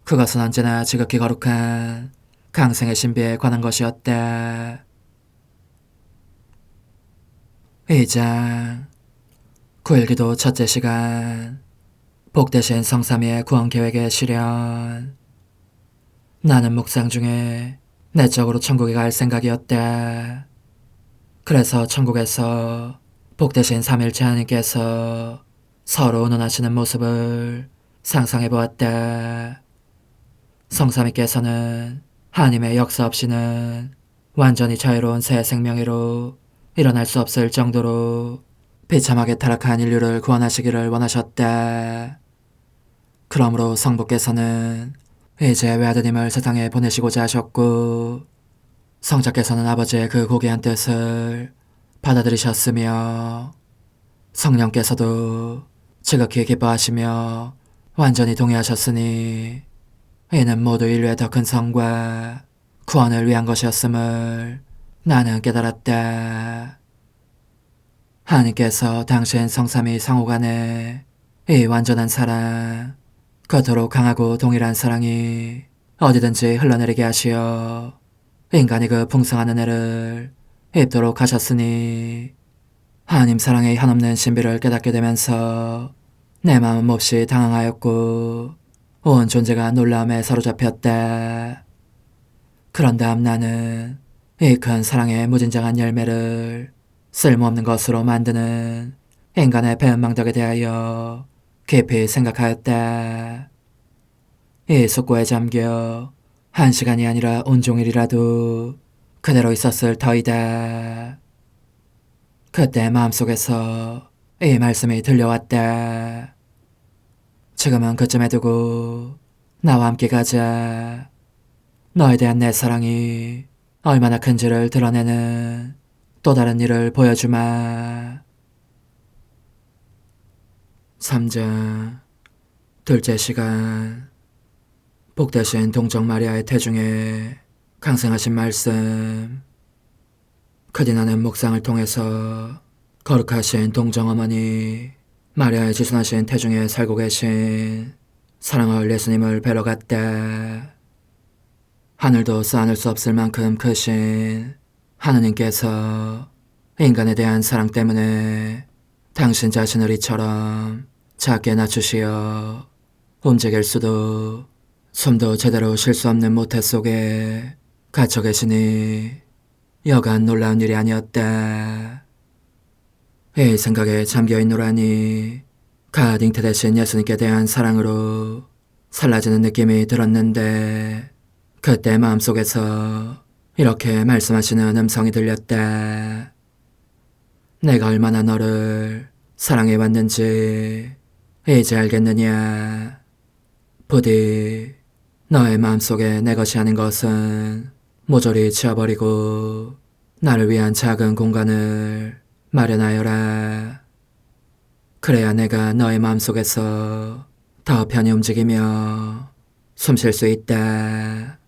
그것은 언제나 지극히 거룩한 강생의 신비에 관한 것이었다. 2장 9일기도 첫째 시간 복되신 성삼위의 구원 계획의 실현. 나는 묵상 중에 내적으로 천국에 갈 생각이었다. 그래서 천국에서 복되신 삼일체 하나님께서 서로 논하시는 모습을 상상해 보았다. 성삼위께서는 하나님의 역사 없이는 완전히 자유로운 새 생명으로 일어날 수 없을 정도로 비참하게 타락한 인류를 구원하시기를 원하셨다. 그러므로 성부께서는 이제 외아드님을 세상에 보내시고자 하셨고, 성자께서는 아버지의 그 고귀한 뜻을 받아들이셨으며, 성령께서도 지극히 기뻐하시며 완전히 동의하셨으니, 이는 모두 인류의 더 큰 성과 구원을 위한 것이었음을 나는 깨달았다. 하나님께서 당신 성삼위 상호간에 이 완전한 사랑, 그토록 강하고 동일한 사랑이 어디든지 흘러내리게 하시어 인간이 그 풍성한 은혜를 입도록 하셨으니, 하나님 사랑의 한없는 신비를 깨닫게 되면서 내 마음 몹시 당황하였고 온 존재가 놀라움에 사로잡혔다. 그런 다음 나는 이 큰 사랑의 무진장한 열매를 쓸모없는 것으로 만드는 인간의 배은망덕에 대하여 깊이 생각하였다. 이 숙고에 잠겨 1시간이 아니라 온종일이라도 그대로 있었을 터이다. 그때 마음속에서 이 말씀이 들려왔다. 지금은 그쯤에 두고 나와 함께 가자. 너에 대한 내 사랑이 얼마나 큰지를 드러내는 또 다른 일을 보여주마. 3장 둘째 시간 복되신 동정 마리아의 태중에 강생하신 말씀. 크디나는 묵상을 통해서 거룩하신 동정 어머니 마리아의 지순하신 태중에 살고 계신 사랑할 예수님을 뵈러 갔다. 하늘도 쌓아낼 수 없을 만큼 크신 하느님께서 인간에 대한 사랑 때문에 당신 자신을 이처럼 작게 낮추시어 움직일 수도 숨도 제대로 쉴 수 없는 모태 속에 갇혀 계시니 여간 놀라운 일이 아니었다. 이 생각에 잠겨있노라니 갓 잉태되신 예수님께 대한 사랑으로 살라지는 느낌이 들었는데, 그때 마음속에서 이렇게 말씀하시는 음성이 들렸다. 내가 얼마나 너를 사랑해왔는지 이제 알겠느냐. 부디 너의 마음속에 내 것이 아닌 것은 모조리 치워버리고 나를 위한 작은 공간을 마련하여라. 그래야 내가 너의 마음속에서 더 편히 움직이며 숨 쉴 수 있다.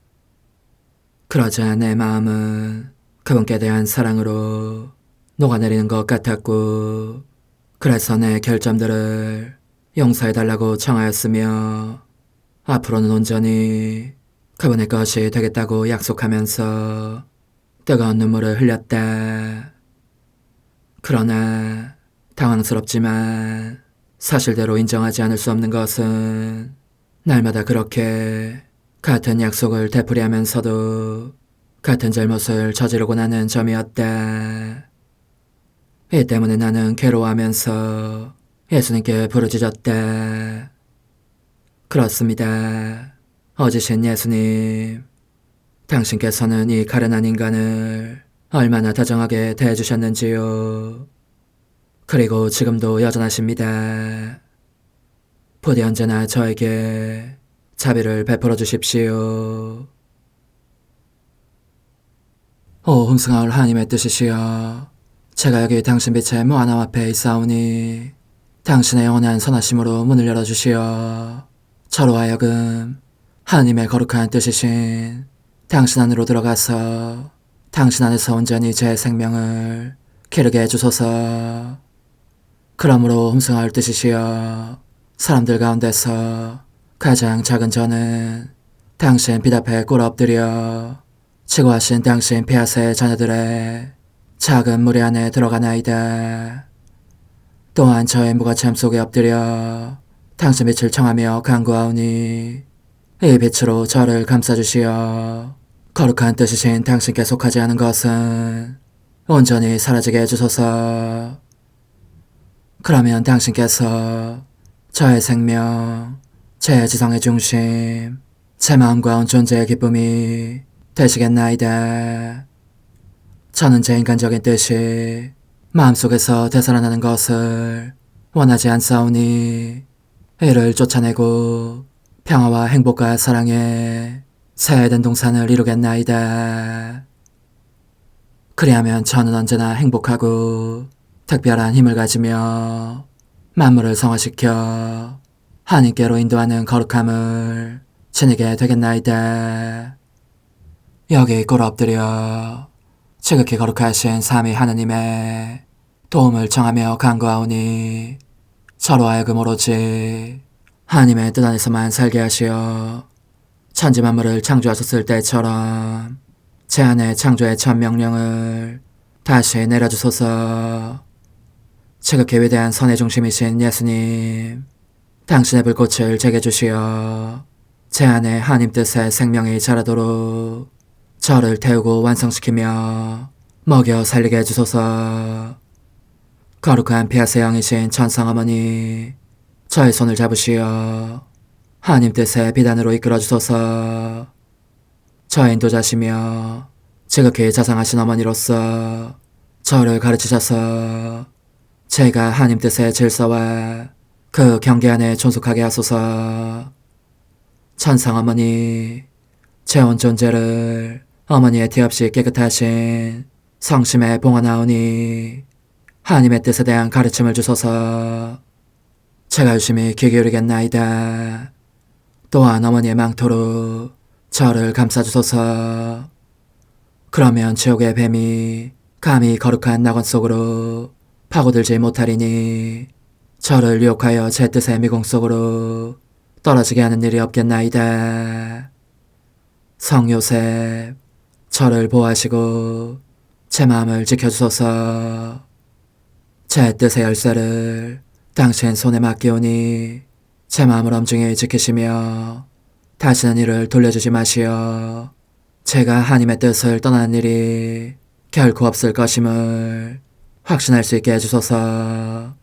그러자 내 마음은 그분께 대한 사랑으로 녹아내리는 것 같았고, 그래서 내 결점들을 용서해달라고 청하였으며 앞으로는 온전히 그분의 것이 되겠다고 약속하면서 뜨거운 눈물을 흘렸다. 그러나 당황스럽지만 사실대로 인정하지 않을 수 없는 것은 날마다 그렇게 같은 약속을 되풀이하면서도 같은 잘못을 저지르곤 하는 점이었다. 이 때문에 나는 괴로워하면서 예수님께 부르짖었다. 그렇습니다. 어지신 예수님, 당신께서는 이 가련한 인간을 얼마나 다정하게 대해주셨는지요. 그리고 지금도 여전하십니다. 부디 언제나 저에게 자비를 베풀어 주십시오. 오 흥승하올 하나님의 뜻이시여, 제가 여기 당신 빛의 무한함 앞에 있사오니 당신의 영원한 선하심으로 문을 열어주시어 저로 하여금 하나님의 거룩한 뜻이신 당신 안으로 들어가서 당신 안에서 온전히 제 생명을 기르게 해주소서. 그러므로 흠승하올 뜻이시여, 사람들 가운데서 가장 작은 저는 당신 빛 앞에 꿇어 엎드려 치고하신 당신 폐하세의 자녀들의 작은 무리 안에 들어가나이다. 또한 저의 무거참 속에 엎드려 당신 빛을 청하며 간구하오니 이 빛으로 저를 감싸주시어 거룩한 뜻이신 당신께 속하지 않은 것은 온전히 사라지게 해주소서. 그러면 당신께서 저의 생명, 제 지성의 중심, 제 마음과 온 존재의 기쁨이 되시겠나이다. 저는 제 인간적인 뜻이 마음속에서 되살아나는 것을 원하지 않사오니 이를 쫓아내고 평화와 행복과 사랑의 새 에덴 동산을 이루겠나이다. 그리하면 저는 언제나 행복하고 특별한 힘을 가지며 만물을 성화시켜 하나님께로 인도하는 거룩함을 지니게 되겠나이다. 여기 꿇어 엎드려 지극히 거룩하신 삼위 하느님의 도움을 청하며 간구하오니 저로 하여금 오로지 하나님의 뜻 안에서만 살게 하시어 천지 만물을 창조하셨을 때처럼 제 안에 창조의 첫 명령을 다시 내려주소서. 지극히 위대한 선의 중심이신 예수님, 당신의 불꽃을 제게 주시어 제 안에 하나님 뜻의 생명이 자라도록 저를 태우고 완성시키며 먹여 살리게 해주소서. 거룩한 피아세 영이신 천상어머니, 저의 손을 잡으시어 하나님 뜻의 비단으로 이끌어주소서. 저의 인도자시며 지극히 자상하신 어머니로서 저를 가르치셔서 제가 하나님 뜻의 질서와 그 경계 안에 존속하게 하소서. 천상어머니, 제 온 존재를 어머니의 티 없이 깨끗하신 성심에 봉헌하오니 하나님의 뜻에 대한 가르침을 주소서. 제가 열심히 귀 기울이겠나이다. 또한 어머니의 망토로 저를 감싸주소서. 그러면 지옥의 뱀이 감히 거룩한 낙원 속으로 파고들지 못하리니 저를 유혹하여 제 뜻의 미궁 속으로 떨어지게 하는 일이 없겠나이다. 성 요셉, 저를 보호하시고 제 마음을 지켜주소서. 제 뜻의 열쇠를 당신 손에 맡기오니 제 마음을 엄중히 지키시며 다시는 이를 돌려주지 마시어 제가 하나님의 뜻을 떠나는 일이 결코 없을 것임을 확신할 수 있게 해주소서.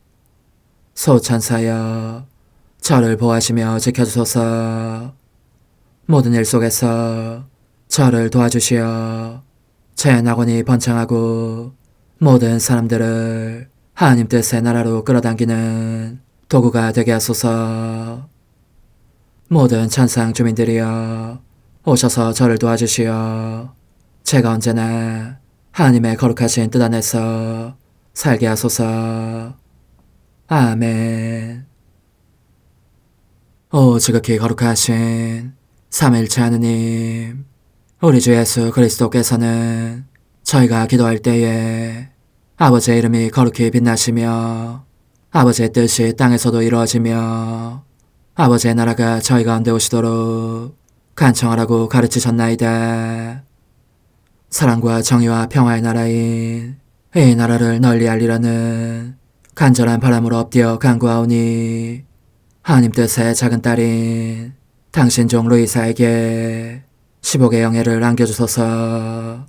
소천사여, 저를 보호하시며 지켜주소서. 모든 일 속에서 저를 도와주시어 제 낙원이 번창하고 모든 사람들을 하나님 뜻의 나라로 끌어당기는 도구가 되게 하소서. 모든 천상 주민들이여, 오셔서 저를 도와주시어 제가 언제나 하나님의 거룩하신 뜻 안에서 살게 하소서. 아멘. 오 지극히 거룩하신 삼일체 하느님, 우리 주 예수 그리스도께서는 저희가 기도할 때에 아버지의 이름이 거룩히 빛나시며 아버지의 뜻이 땅에서도 이루어지며 아버지의 나라가 저희 가운데 오시도록 간청하라고 가르치셨나이다. 사랑과 정의와 평화의 나라인 이 나라를 널리 알리라는 간절한 바람으로 엎드려 간구하오니 하나님 뜻의 작은 딸인 당신 종 루이사에게 10억의 영예를 안겨주소서.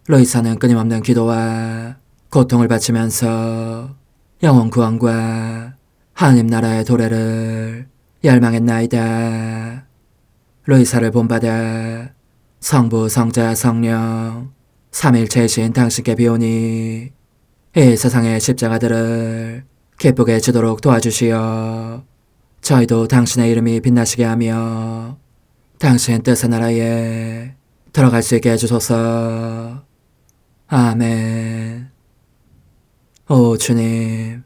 루이사는 끊임없는 기도와 고통을 바치면서 영혼 구원과 하나님 나라의 도래를 열망했나이다. 루이사를 본받아 성부, 성자, 성령 삼일체이신 당신께 비오니 이 세상의 십자가들을 기쁘게 지도록 도와주시어 저희도 당신의 이름이 빛나시게 하며 당신 뜻의 나라에 들어갈 수 있게 해주소서. 아멘. 오 주님,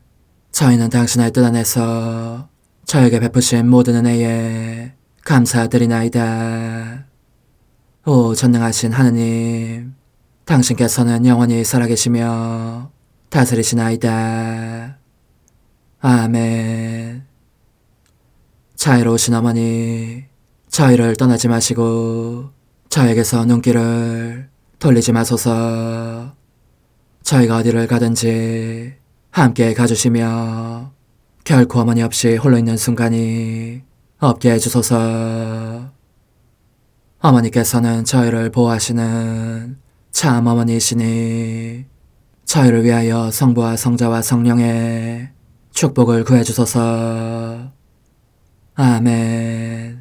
저희는 당신의 뜻 안에서 저에게 베푸신 모든 은혜에 감사드리나이다. 오 전능하신 하느님, 당신께서는 영원히 살아계시며 다스리시나이다. 아멘. 자애로우신 어머니, 저희를 떠나지 마시고 저에게서 눈길을 돌리지 마소서. 저희가 어디를 가든지 함께 가주시며 결코 어머니 없이 홀로 있는 순간이 없게 해주소서. 어머니께서는 저희를 보호하시는 참 어머니이시니 저희를 위하여 성부와 성자와 성령의 축복을 구해주소서. 아멘.